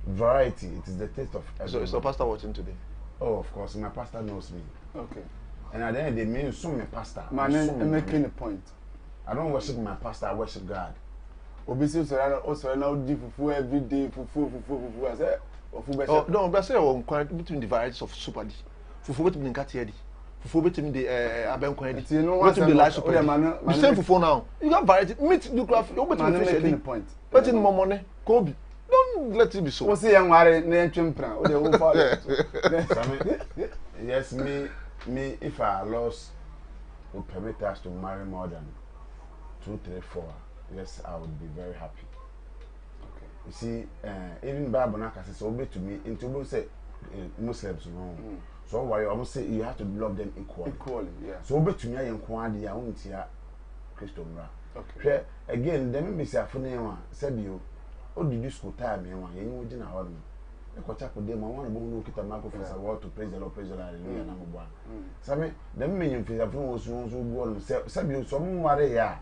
Variety, it is the taste of every man. So pastor watching today? Oh, of course, my pastor knows me. Okay. And at the end, they mean so my pastor. Man, I'm making a point. I don't worship my pastor, I worship God. Obviously, also now fufu every day, fufu. I say, oh no, but I say I'm quite between the varieties of super D. Fufu between Katiedi. Fufu between the Aben Quaid. Between the light super. You same fufu now. You got variety. Meat, you craft. You making a point. But in more money, Kobe. Don't let it be so. What's the young man named Chimpra? Yes, me, if our laws would permit us to marry more than 2, 3, 4, yes, I would be very happy. Okay. You see, even Bible says, obey to me, into say Muslims wrong. So why I almost say you have to love them equally. Equally, yeah. So obey to me, I am Kwadi, I won't hear Christo Mra. Okay. Again, then me say, said you. Oh, did you school time? You would dinner on me. I got up with them. I want to look at a microphone. I want to praise the Lord, hallelujah, number one. Some them million things have known who some you some marry, yeah.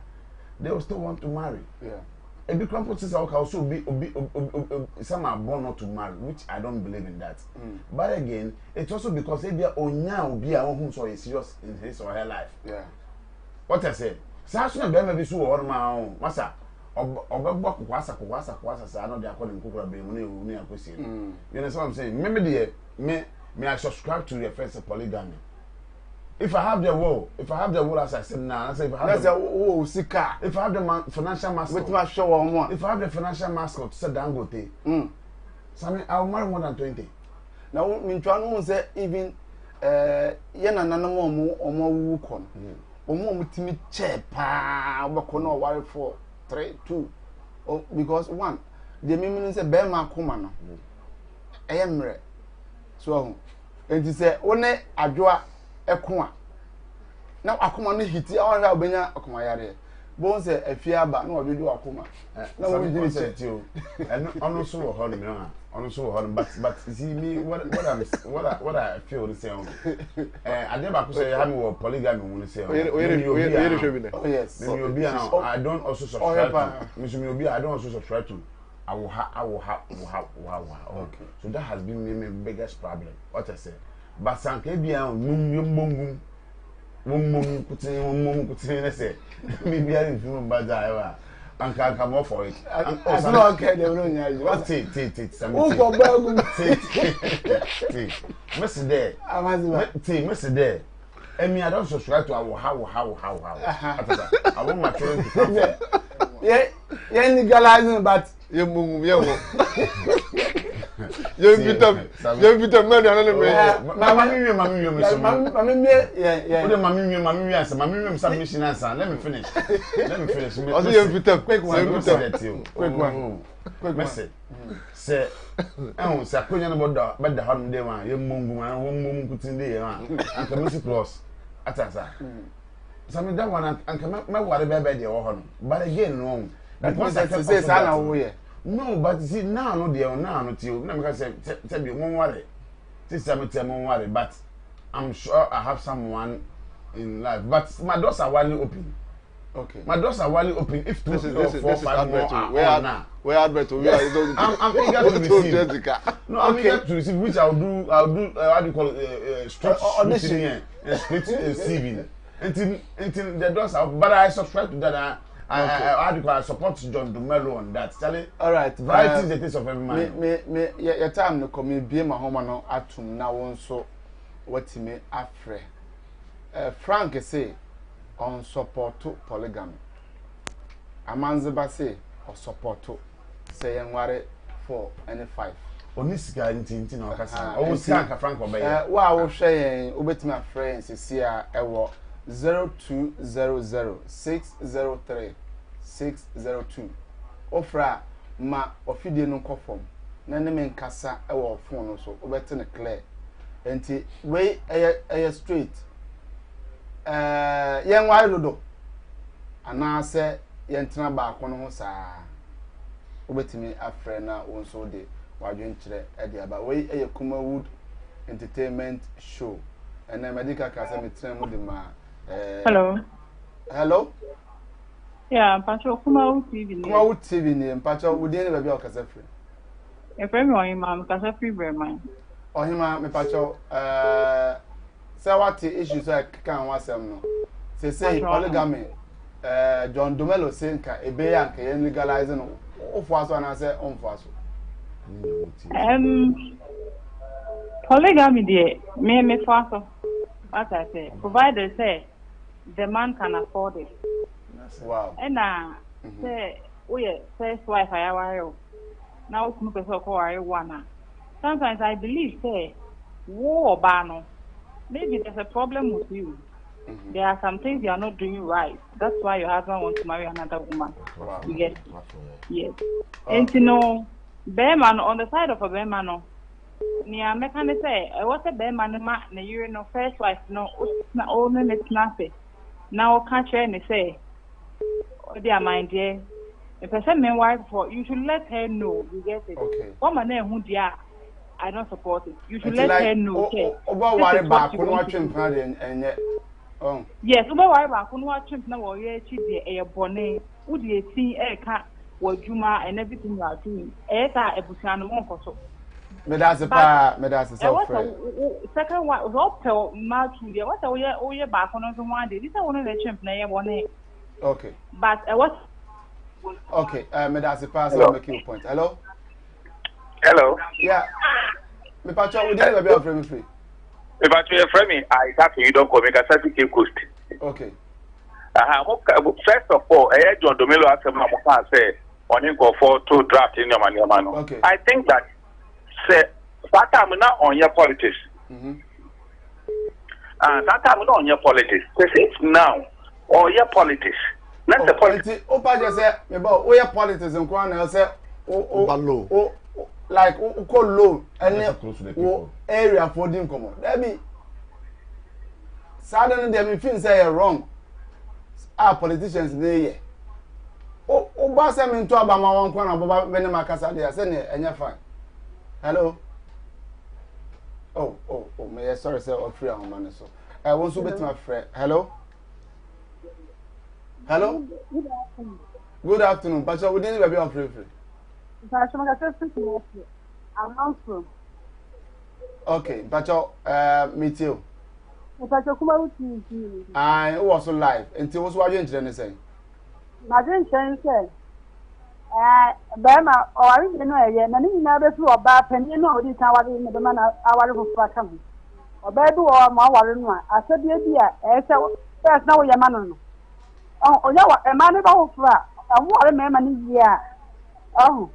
They will still want to marry. Yeah. A big company also be some are born not to marry, which I don't believe in that. But again, it's also because they are now be a home so is serious in his or her life. Yeah. What I say, Sasha be so or my own, Massa. Obegbo kwasa sa no de akọ dem kokora be mu na akosi. You know what I'm saying? Maybe me I subscribe to your first polygamy. If I have the will, as I said now, I say if I have if I have the financial mascot, with my show on one. If I have the financial mascot, say Dangote. So I'll marry more than 20. Now me try no say even ye na nanamo omo wu kon. Omo mutimi che pa obekọ na worry for 3, 2. Oh, because one, the meaning say Bema Kumano. Emre. So, and he said, one adjoa ekuma. Now, Akuma hiti, all our benya Akumayare. Bones say a fiaba, no, we do Akuma. No, we didn't say you. And also, but see me, what I feel the same. I never say I have polygamy when say, oh, yes, I don't also subscribe to. I don't also subscribe to. I will have. Okay. So that has been my biggest problem. What I say. But Sankebia, mum, say, maybe I didn't feel bad. And can come off for it. I don't care. They don't know. What tea? Who go back? Mr. There. Mr. There. I mean, I don't subscribe to our how. I want my children to come there. Yeah, legalizing, but you move, you beat up, man. Let me finish. Quick one. Message. Say, oh, Sakuyan about the holiday one, you mum, putting there, and community cross. Atasa. Some that one and come up my water baby, but again, wrong. Because I say, no, but see now, no dear, now, not you. Never tell you, won't worry. This time, won't worry, but I'm sure I have someone in life. But my doors are widely open. Okay. My doors are widely open. If 2, 3, 4, 5 more are now. Where Albert? I'm eager to receive. No, I'm eager to receive, which I'll do. How do you call it? Straight audition. Straight receiving. Until the doors are, but I subscribe to that. I support John Dumelo on that. All right. Variety is the taste of every man. Me, your time no come be my home no atum na won so what me afre. Frank say on support to polygamy. Amanzeba say or support to say yanware 4 and 5. Oni sika ntintin na okasa. O sika ka Frank obey. Wa wo hwe yen obetimi afre yen sisi a ewo 0200603602 ofra ma ofide no kofom na ne menkasa ewo phone no so obete ne clear enti we eye straight yen wa dodo ana se yen tena ba ko no ho saa obetimi afre na won so de wadwen kire e de aba we eye Kumawood entertainment show and medical kasa metre mu de ma hello. Hello? Yeah, Pacho Kumawood TV. Kumawood TV ni Pacho wudi ni baby okasa free. E free me Ohima, kasa free bre man. Ohima me Pacho say what issue so kan wasem no. Say polygamy John Dumelo say nka ebe ya nka yen legalize no. Ofo aso na say onfo aso. Polygamy dey me for aso. What I say, provided say the man can afford it. Wow. And say, we first wife I have now come person call I wanna. Sometimes I believe say war bano. Maybe there's a problem with you. There are some things you are not doing right. That's why your husband wants to marry another woman. Wow. You get? Yes. And you know, Bearman on the side of a Bearman. Nia mekane say what a Bearman ma na you no first wife no na only it's nothing. Now catch her and say, oh dear my dear, if I send my wife for you should let her know. You get it? Okay. What my name who dear I don't support it. You should let her know. Oba worry back when watching party and yet yes, Oba worry back when watching now or ye chi de bonnet. Would you see a cat what Juma and everything you are doing? Esa ebusiano monko so. Me that's a pa, me that's a second one was all tell March. What are we back on one day? This is one of the champ na one. Okay. But what? Okay, me that's a pass. I'll make you a point. Hello. Hello. Yeah. Me Pacho, we didn't be offering free. If I tell you friend me, I thought you don't come make a certificate cost. Okay. First of all, John Domelo asked me say on him go for to draft in your money. Okay. I think that say that time not on your politics. That time not on your politics. It's now on your politics. Not the politics. Opa just say me about your politics and kwana say oh like call low and area for them come on. That be suddenly them feel say wrong. Our politicians dey Oba say me to abama wan kwana baba bene makasa dey say ne enya fine. Hello. Oh, me sorry, sir. Or free on money so. I want to bet my friend. Hello. Hello. Good afternoon. But we didn't be on free. Okay, but meet you. I was live until was watching to say. Bema or you know, many never flew a bad penny, you know, this hour in the man our coming. Or bed or more, I said, dear, there's no your man. Oh, no, a man about flat, and what a man year. Oh,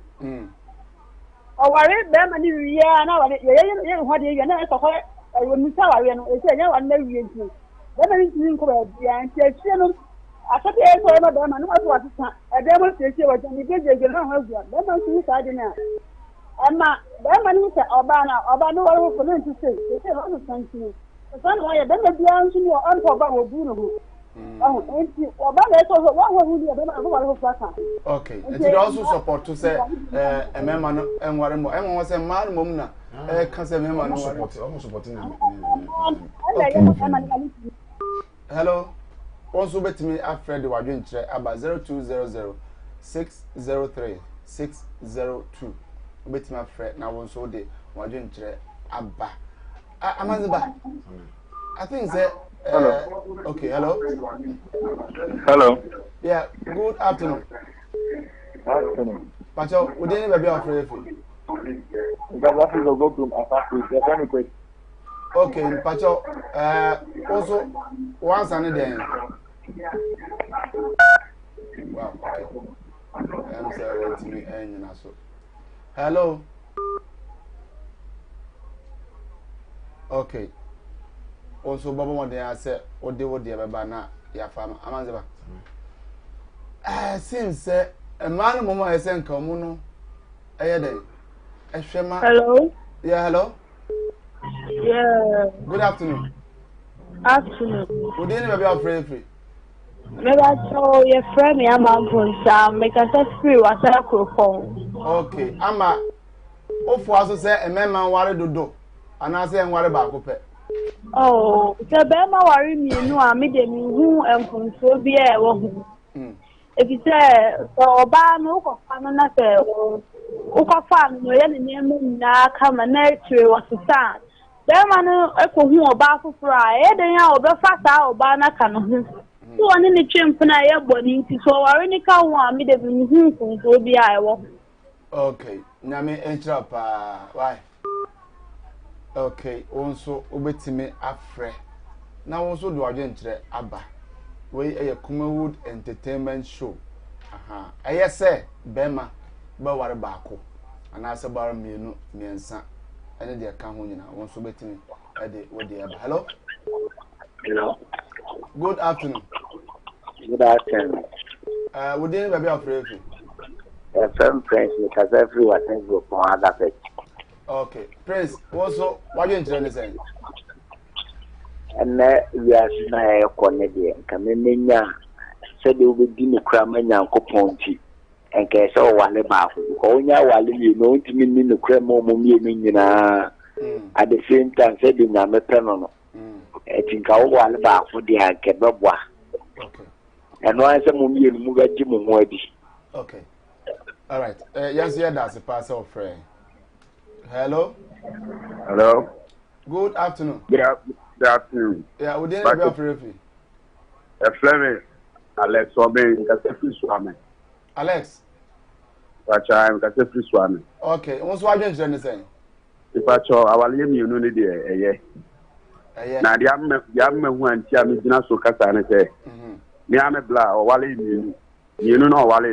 worry them and year, and what you know, when we saw, I say, no one may be into. Then is incorrect, and she I said, yes, I know them, and what was a demonstration was in the business. Them on suicide now. And my them said, Obana, what for them to say? They said, all the something. The son why then the beyond you are unprobable Bruno. Oh, and Obana was what would you have done? Okay, and it also support to say a member and what more. And was a man, Mumna, cancer member, almost supporting them. Hello. Also bet me afraid the wadwin chere about 0200603602 bet me afraid na won so de wadwin chere aba amanziba I think say Okay, hello. Hello. Yeah, good afternoon. Afternoon. Pacho, we didn't be afraid of you. Because that is a go to attack with the very quick. Okay, Pacho, also, once and then. Wow, okay. I'm sorry, what me and so. Hello. Okay. Also, Baba, one day I said, what they would have na ya farmer. Amanzeba. Since a man, Mama, I sent Comuno. Hello. Yeah, hello. Yeah. Good afternoon. Afternoon. Good day, maybe I'm free. Maybe I told your friend, I'm on some make us free was a microphone. Okay, Ama. Ofu aso say a man ware dodo. And I say and ware back up. Oh, the Bema worry me, no, I made a new and control be a if you say, so ban no fan, Uka fan, no, any name now come and nurture was to stand. There man, a who about to fry, then I'll be fast out, Bana can. So, I need a chimp and I have body, so I only can't want me the control be I walk. Okay, Nami interrupt. Why? Okay, also, obetime afre. Now also do agent Abba. We a Kumawood entertainment show. Aha. I say, Bema, Bawar Bako. And I say, Bar Mienu, Miensa. And the account when I want to bet me at the what the hello? Hello. Good afternoon. Good afternoon. We didn't be afraid. From Prince, because everyone thinks go for other page. Okay, Prince, also, what are you interested in? And we are now a Canadian. Camilla said they will be in the Cramania Coponti and case all one about. Only while you know to mean in the Cremo Mumina at the same time said in a metronom. I think I want about for the Ankebabwa. Okay. And once a mummy and move at Jim Moody. Okay. All right. Yes, yeah, that's a parcel friend. Hello. Hello. Good afternoon. Good afternoon. Yeah, we didn't be afraid. Fleming, Alex Obey, Cassette Swami. Alex. Pacha, Cassette Swami. Okay, what's what you're trying to say? If I saw our name, you know, now the young man who and Tiami Dina so Cassane say, Niame Bla or Wally, you know, Wally,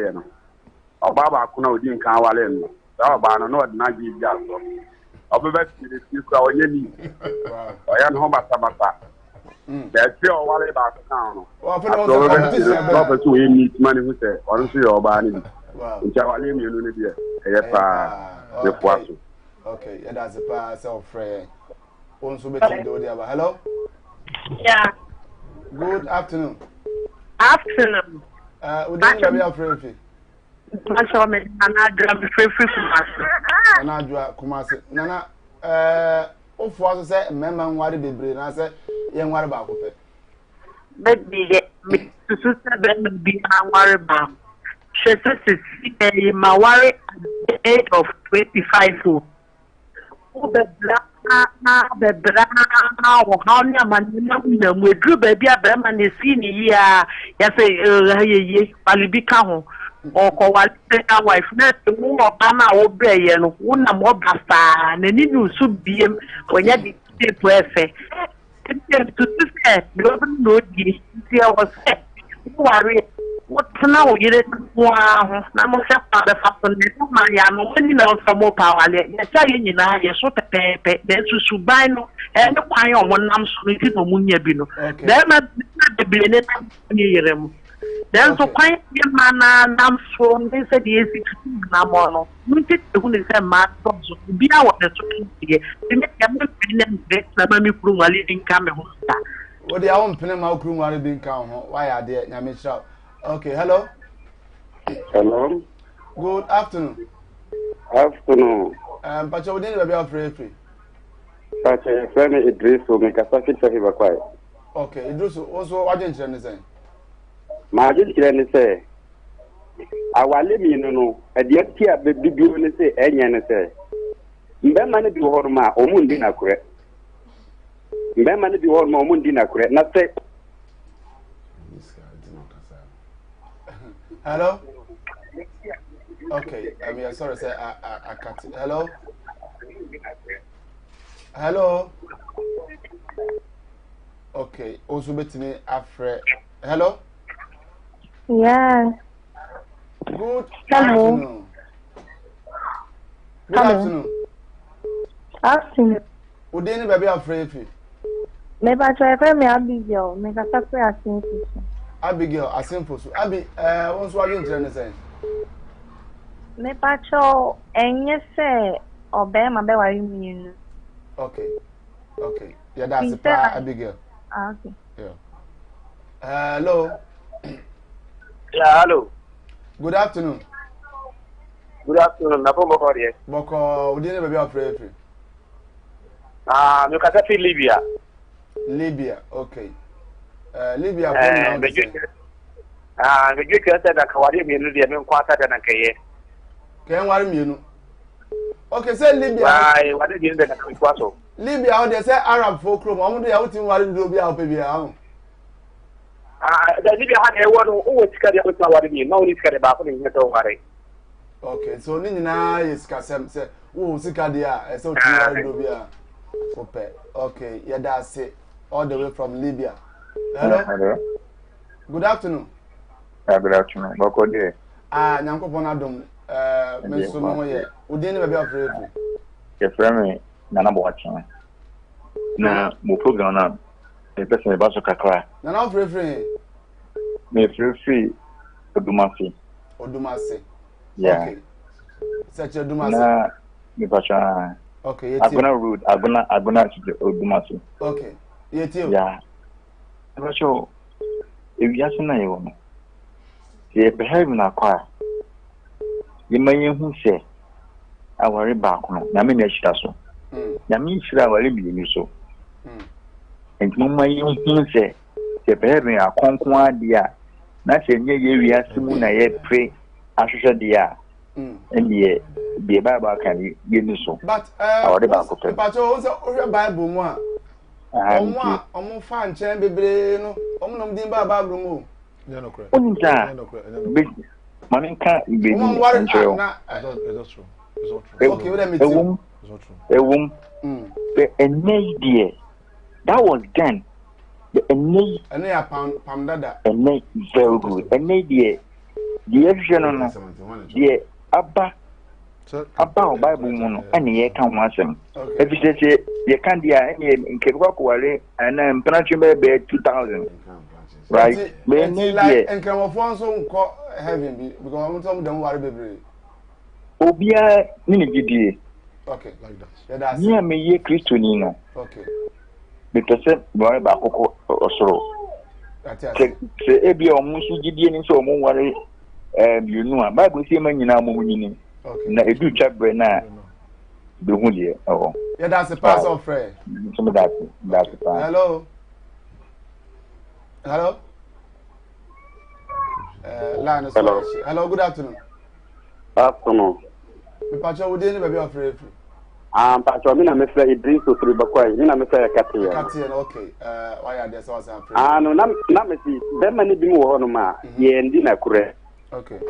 or Baba Kuno didn't come Wally. Baba, no, not give you. I'll be back to the future. I am home at Tabata. There's still Wally back town. Well, for we need money with it. Honestly, or banning. In Jawali, you know, the Poisson. Okay, yeah, that's a parcel friend. Also, between the hello? Yeah. Good afternoon. Afternoon. We didn't be afraid. Nana Kumasi. Nana, of was say, Memman Wadi Bibre, and I said, Young Wadi Bakupe. But be to be worry about. She says, my worry at the age of 25. The man, we drew baby a Bremen is seen here. Yes, Palibika. Or Kowalita wife, not the woman of Bama Obey, and one more basta, and then you should be when you did to say, no, dear was said, worry. What's now? You didn't wow. I'm not sure my young when you know some more power. Yes, I know you're sort of paper. Then to Subino and the pine on one arm sweetie for Munyabino. Then the billion year. Then so quiet your man and from they said yes, it's Namono. We did the one is a mad dogs be our talking here. They make a million breaks, Mammy Prum, a living camera. What the own Penama Prum are being count? Why are they? Yamisha. Okay, hello. Hello. Good afternoon. Afternoon. But you didn't be afraid. But a friend Idris will make a packet for him quiet. Okay, Idris also what didn't you say? My didn't say. I will let me know. At the end, baby, you will say, any and say. Then money to Horma or Mundina correct. mbɛma no bi hɔ ma ɔmo ndi na korɛ na sɛ hello okay I mean sorry say I cut it. Hello okay also betini afre hello yeah good hello afternoon udeni baby afre efi me ba try fe me Abigail me ka sa fe Abigail asimfosu abi won so agin tire ne say me pa cho enye se obe ma be wari mienu okay yeah that's it Abigail okay yeah hello yeah hello good afternoon na pomo ko de boko udeni baby afre efi me ka sa fi Libya okay Libya me gwe da ka wari mienu de me nkwata da na kaye ken wari mienu okay say Libya why wari mienu da na kwaso Libya how they say Arab folk room omo do ya wutin wari do bia ope bia ho da Libya ha e wono o tika de wutin wari mienu na oni tika de ba ko ni to wari okay so ni nyina yeska sem say wo sika de a e say wutin wari do bia ope okay yeah that's it all the way from Libya hello good afternoon good afternoon boko de nyankopon adom me so mo ye odi ni ba bia free ke frame na na boachen na mo program na e person ba so kakra na free me free odumase yeah okay such odumase na me pacha okay yeti agona road agona odumase okay yeti yeah pacha e ya sina yo no ye behave na kwa ye manye hu se awari ba ko na me na shira so na me shira awari bi ni so enti manye hu se ye behave na konkon ade a na se nye ye wi asimu na ye pre ahwehwe de a ndiye bi ba kan ye ni so but awari ba ko pe but o se o Bible mu a omo fa nchen bebre no omo nom din ba Bible mu Unja, Maminka, baby, that's true. Okay, let me tell you. The idea that was then. The Pamdada. Very good. An idea. The action the Abba Bible mono, and ye can watch them. If you say you can't be in Kewak and then Penachum Bay 2000. Right, and come of one so call heaven because I want to them worry baby. Obia Nini. Okay, like that. Yeah, that's near me ye Christonino. Okay. Because boy Bako or so. Say Ebia or Musu Gideon so more worry. You know, a Bible see man in our moving. Okay, now a good chap Brenna. The Woody. Oh, yeah, that's a pass of prayer. Some of that's the part. Hello. Hello. Line hello. Hello, good afternoon. Afternoon. Me pacho we dey baby afraid. Pacho me na me say Idris so three bakwai. Me na me say Katia. Katia, okay. Why are there so afraid? No, na me see. Be mani bi mu ho no ma. Ye ndi na kure. Okay.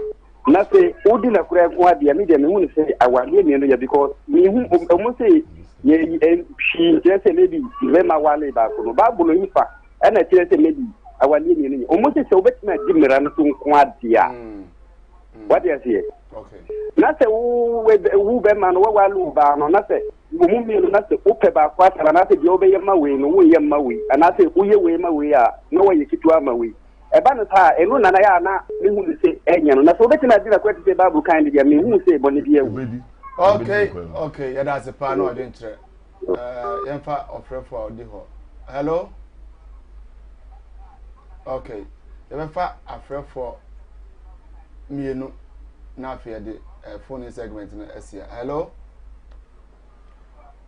Na say odi na kure ko ade me dey me hu say awale me no ya because me hu omo say ye she just maybe le ma wale ba ko no ba bu no ifa. Ana kire say maybe awali ni ni omo se obetima dimira no so nko adia what do you say okay na se wu be man wo walu ba no na se mu mi no na se ope ba kwa tara na se bi obeye ma we no wo ye ma we ana se wo ye we ma we a no wo ye kitu ma we e ba no ta enu na na ya na me hu se enya no na se obetima dira kwa te babu kan dia me hu se boni bi ewu okay yeah that's a pan no dey ntre yemfa ofrefo odi ho hello. Okay, you fa afrefo mienu na afia de phone segment na asia. Hello.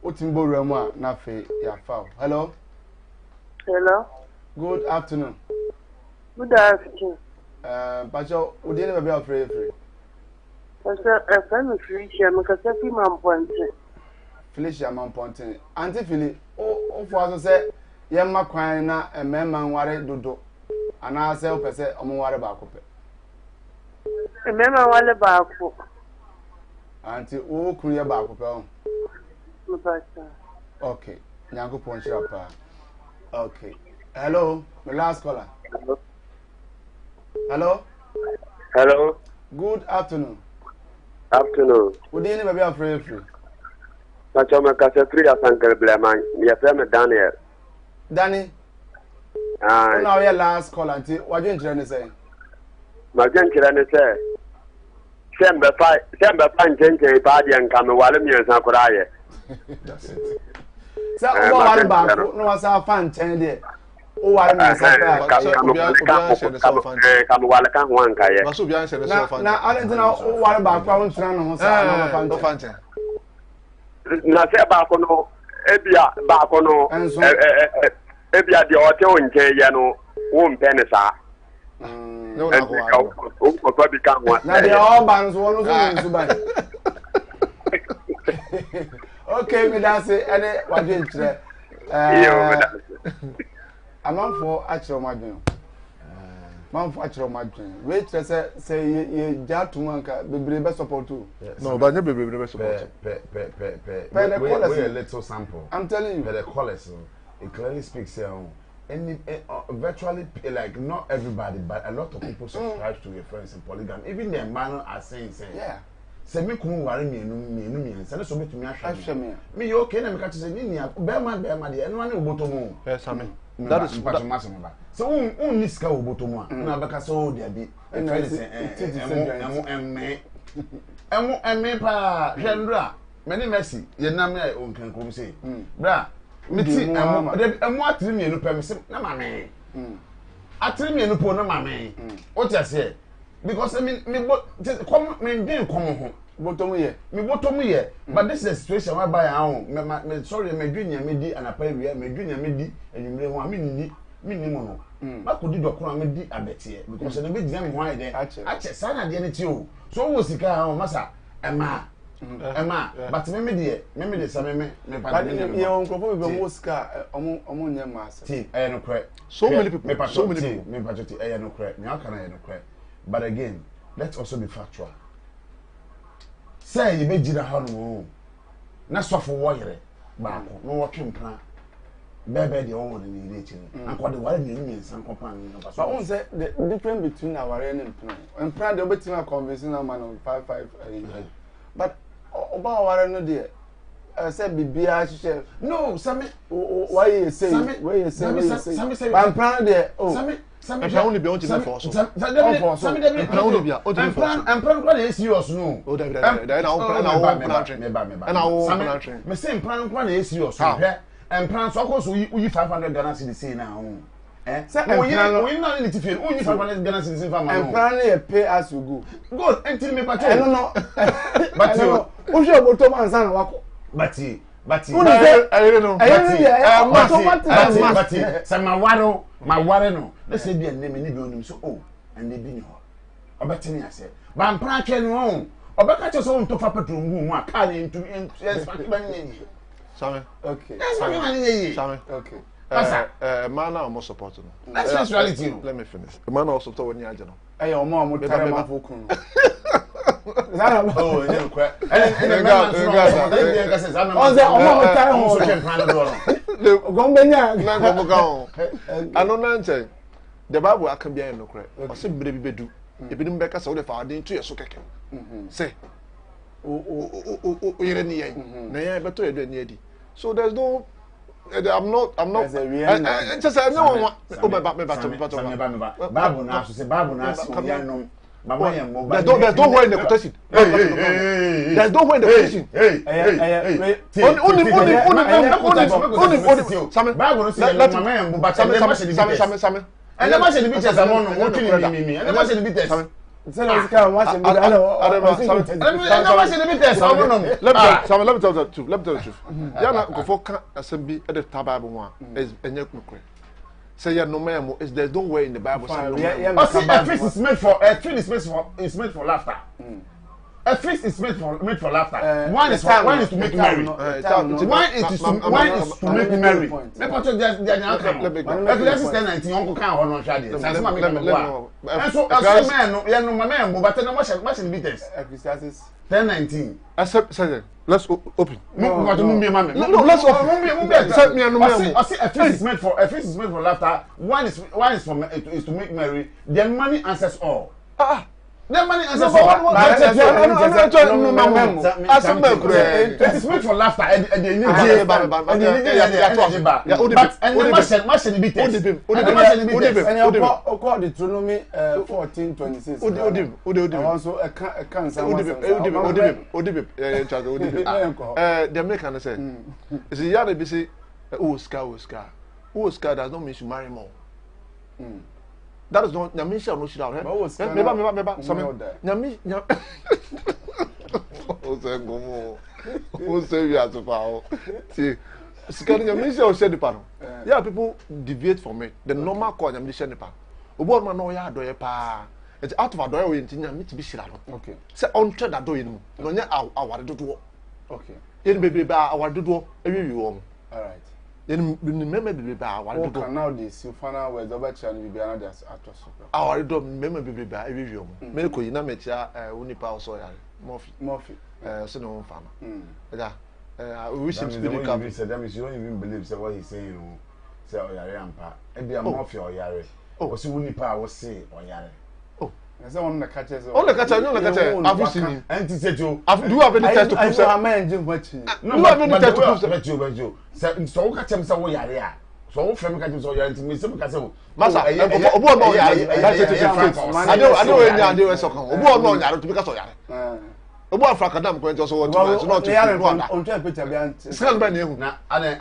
Otimbo ramu a na afi ya fa. Hello. Hello. Good afternoon. Good afternoon. Pacho, udi ne be afre free. Pacho, FM Felicia, me ka se fi Mamponte. Felicia Mamponte. Auntie Philly, o fo aso se yemma kwan na emema nware dodo ana se opese omware ba ko pe emema wale ba ko anti o kuru ye ba ko pe o mpasa okay nyango ponchira pa okay hello the last caller hello good afternoon Good evening baby afraid free na chama kase free asankere bleman ya frame Daniel Danny now your last call anti what you trying to say ma jenkira ne say sembe fa njenje pa de nka me wale mi ensan kura ye that's it so o wale ba ko no wasa fa nchen de o wale mi ensan pa ka me wale ka ho anka ye ba so bi an se ne so fa na alentina o wale ba ko on tran no ho sa na fa nchen na se ba ko no ebia ba ko no ebia de o te o nche ye no wo mpe ne sa no na o ko bi ka ho na de o ban so no so ban okay me da se ene wadwe ntre amanfo achiro madwen manfo achiro madwen we tre se ye jatuma nka bebre be support too no ba nye bebre be support we a little sample I'm telling you the callers it clearly speaks here virtually like not everybody but a lot of people subscribe to your friends in polygamy even the man are saying yeah say me kum ware mienu say so betumi ahwe me you okay na me ka say ni be ma de eno na obotomu same that is what I'm asking about so un niska obotomu na be ka so dia bi emu pa hwendra me ni Messi ye nam ya onkan krom say bra miti emu atiri mienu pem se na ma me atiri mienu po na ma me o ti ase because me come me din come ho botomu ye but this is a situation whereby me sorry me dwunya me di anapa ewia me dwunya me di enwumre ho me ni mo no ba ko di dokoro me di abete because na be dia me ho ayde ache sana de ne ti o so wo sika ha masa ema but me de sa me pa ye on krofo be mo sika omo nya masa ti no kre so many people me pa joti no kre me aka na no kre but again let's also be factual say you be jira ha no na sofo wo yere ba ko no wo twempra bebe de won ni ile chi anko de wale ni mi san kompan no ba so on say the difference between our and empra de obetima convincing na man on 55 but oba ware no de say bibia hye no same why you say but empra de Some only be on to for so. Some only be on to for so. And plan plan is serious no. Oh, that and me say plan plan is serious. And plan so cause we 500 Ghana cedis say now. Say we not need to feel. We 500 Ghana cedis for man. And plan pay as you go. Good. Until me patrol. I don't know. But you who should go to man san wako. But I don't know. But some my ware no let's say be a name ni be onim so oh and they be ni ho obetini ase ba mpra twa ni ho obeka che so on to fa petrol ngu mu aka ni ntu yes fa ba ni Same. Okay. Same. Okay. Man almost support no. That's reality. Let me finish. The man also support when you aje no. Eh o mo tare ma fokun. Oh, you quite. And guys, I know nothing. The Bible I can be no correct. Or say baby bedu. If you didn't so the father into your socket. Say. You're near. Nay, but to you near. So there's no. I'm not. Just I know. Oh, my Babu now. Say Babu now. There's no way in the quotation. There's no way in the quotation. Say no man is there's no way in the Bible. A tree is made for laughter. A feast is made for laughter. One is to make merry. One is to make merry. Let me just Ecclesiastes 10:19 uncle can hold on shadi. Sanse ma make go. And so man, ya no man go but no machine beaters. Ecclesiastes 10:19. Let's open. No, let's open. A feast is made for laughter. One is to make merry. Then money answers all. The money answers all. It is made for laughter. But Deuteronomy 14:26. The American said, "Is the other busy? Oscar does not mean to marry more." That is not Nyamisha no shit out. Meba. Nyami. O say we are so far. See, Sikari Nyamisha o said the pano. Yeah, people deviate from it. The normal call Nyamisha ne pa. Obo man no ya doye pa. It's out of adoye we nti Nyami ti bi shira no. Okay. Say on trade adoye no. No nya aware dodo. Okay. Yen bebre ba aware dodo ewi wo. All right. Then remember baby ba aware dodo. Now this you find out where the bacha ni bibia na dey atos. Aware dodo remember baby ba ewi wo. Me ko yi na me chia unipa so yare. Murphy. So no farmer. We wish him speedy come. He said that means you don't even believe say what he's saying. Say oyare ampa. E be Murphy oyare. O si unipa wo say oyare. I say on the catches. On the catcher, no the catcher. Have you seen him? Anti say you. Do you have any test to prove say? I'm engine watching. No, you have any test to prove say? You. So catch him say wo yare a. So wo frame catch him say oyare nti me say me say. Masa, obo no yare. That's it. I don't any idea so kan. Obo no yare to be ka so yare. Obo afrakadam ko enti so what to not to on try picture be anti. Scan be na ehu. Na oyare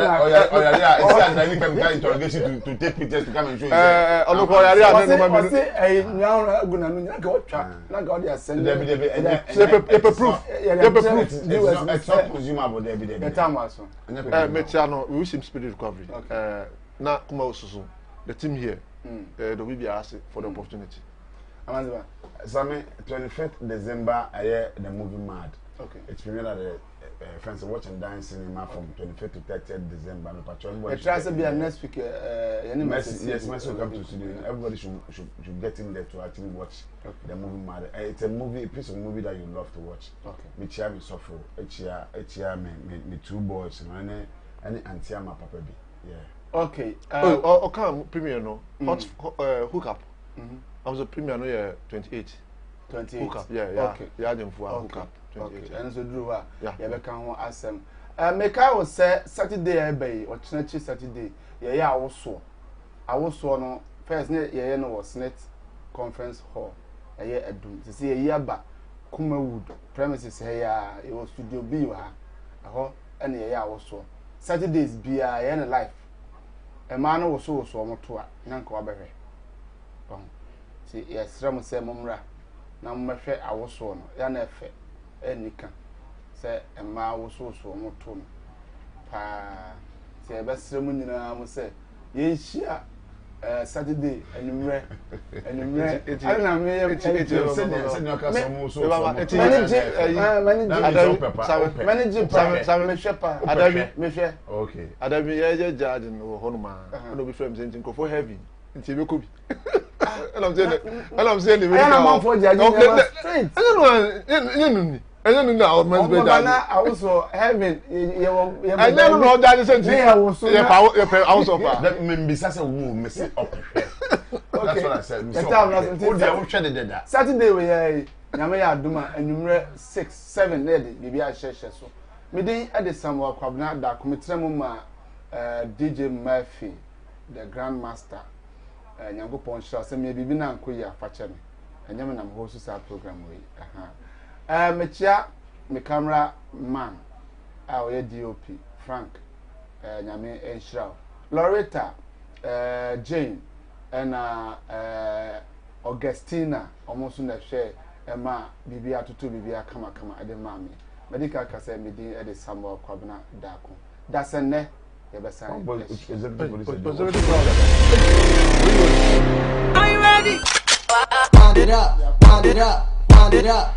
a esi and any chemical interrogation to take pictures to come and show you. Oloko oyare a no ma me. Say nyawo aguna no nya ka otwa. Na ka odi asend. Debi proof. It's not consumable debi. The time also. Metiano, we wish him speedy recovery. Na Kumawood susu. The team here. The we asked for the opportunity. Amanziba, Sami, 25th December, I hear the movie Mad. Okay. It's premiered at the Fancy Watch and Dine Cinema from 25th to 30th December. No patron. It tries to be a next week. Yes, Messi will come to studio. Everybody should get in there to actually watch the movie Mad. It's a piece of movie that you love to watch. Okay. Me chia me suffer. Chia me two boys. Any auntie ma papa bi. Yeah. Okay. Come premiere no. Hot hook up. I was a premier no year 28. 28. Hook up. Yeah. Okay. Yeah, them for hook up. 28. Okay. And so do yeah, be kan ho asem. Meka wo say Saturday be or Chinchi Saturday. Yeah, awoso no first ne no was net conference hall. Edum. To see a ba Kumawood premises here it was studio B wa. Aho and awoso. Saturdays be na life. A man was so moto a nyanko abehwe. Si yesra mo se momra na mmehwe awoso no ya na efe enika se ema awoso so moto no pa se ebesra mu nyina mo se yenhia Saturday enumre ana me se no ka so mo so manage pa mehwe okay adabi ye judge no honuma no be frame sentin ko for heavy nti be ko bi and I'm saying the I am for judging straight. I don't know man's be judge. I also heaven I don't know judge sentin. Yeah, also pa. That me bisa say wo me say up. That's what I said. Who dey wo hwe de da. Saturday we here nyame ya aduma anumre 6 7 ready bibia hye so. Me den e de Samuel Kwabna da komitrem ma DJ Murphy the Grandmaster. Nyango Poncha say me bibi na nko ya fache me enyem na ho so program we mechia me camera man we DOP Frank nyame enshira Loretta Jane and Augustina almost na hwe ma bibi atoto bibi akama ade ma me medical ka say me din e de Samuel Kwabna dako dasenne ye be sign Are you ready? Wind it up, wind it up, wind it up.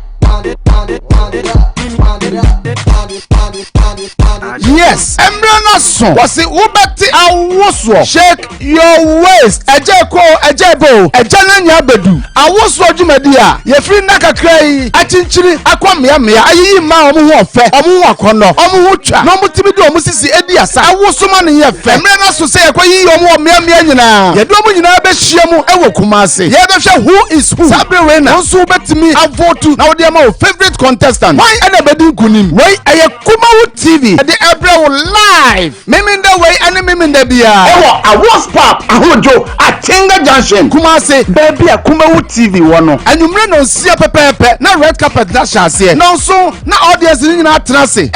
Yes, Embrana son. Was it Ubati Awoswo? Shake your waist. Ejeko, ejebo, ejananya bedu. Awoswo jumedia. Ye free naka krei. Achinchiri akwa mia. Ayi ma omu ofe. Omu wakono. Omu ucha. No mutimidu omu sisi edi asa. Awoswo mani ye fe. Embrana so say akwa yi omu mia nyina. Ye do omu nyina be shiemu ewo Kumasi. Ye be hwe who is who. Sabre wena. Onso betimi avotu. Na odi ama o favorite contestant. Why ena bedi kunim? Why aye Kumawood TV. The April live. Miminde way and miminde bia. Ewo awos pap ahojo Atinga Junction. Kumasi baby a Kumawood TV wono. Anumre no sia pepepe na red carpet na shase. No so na audience ni na trase.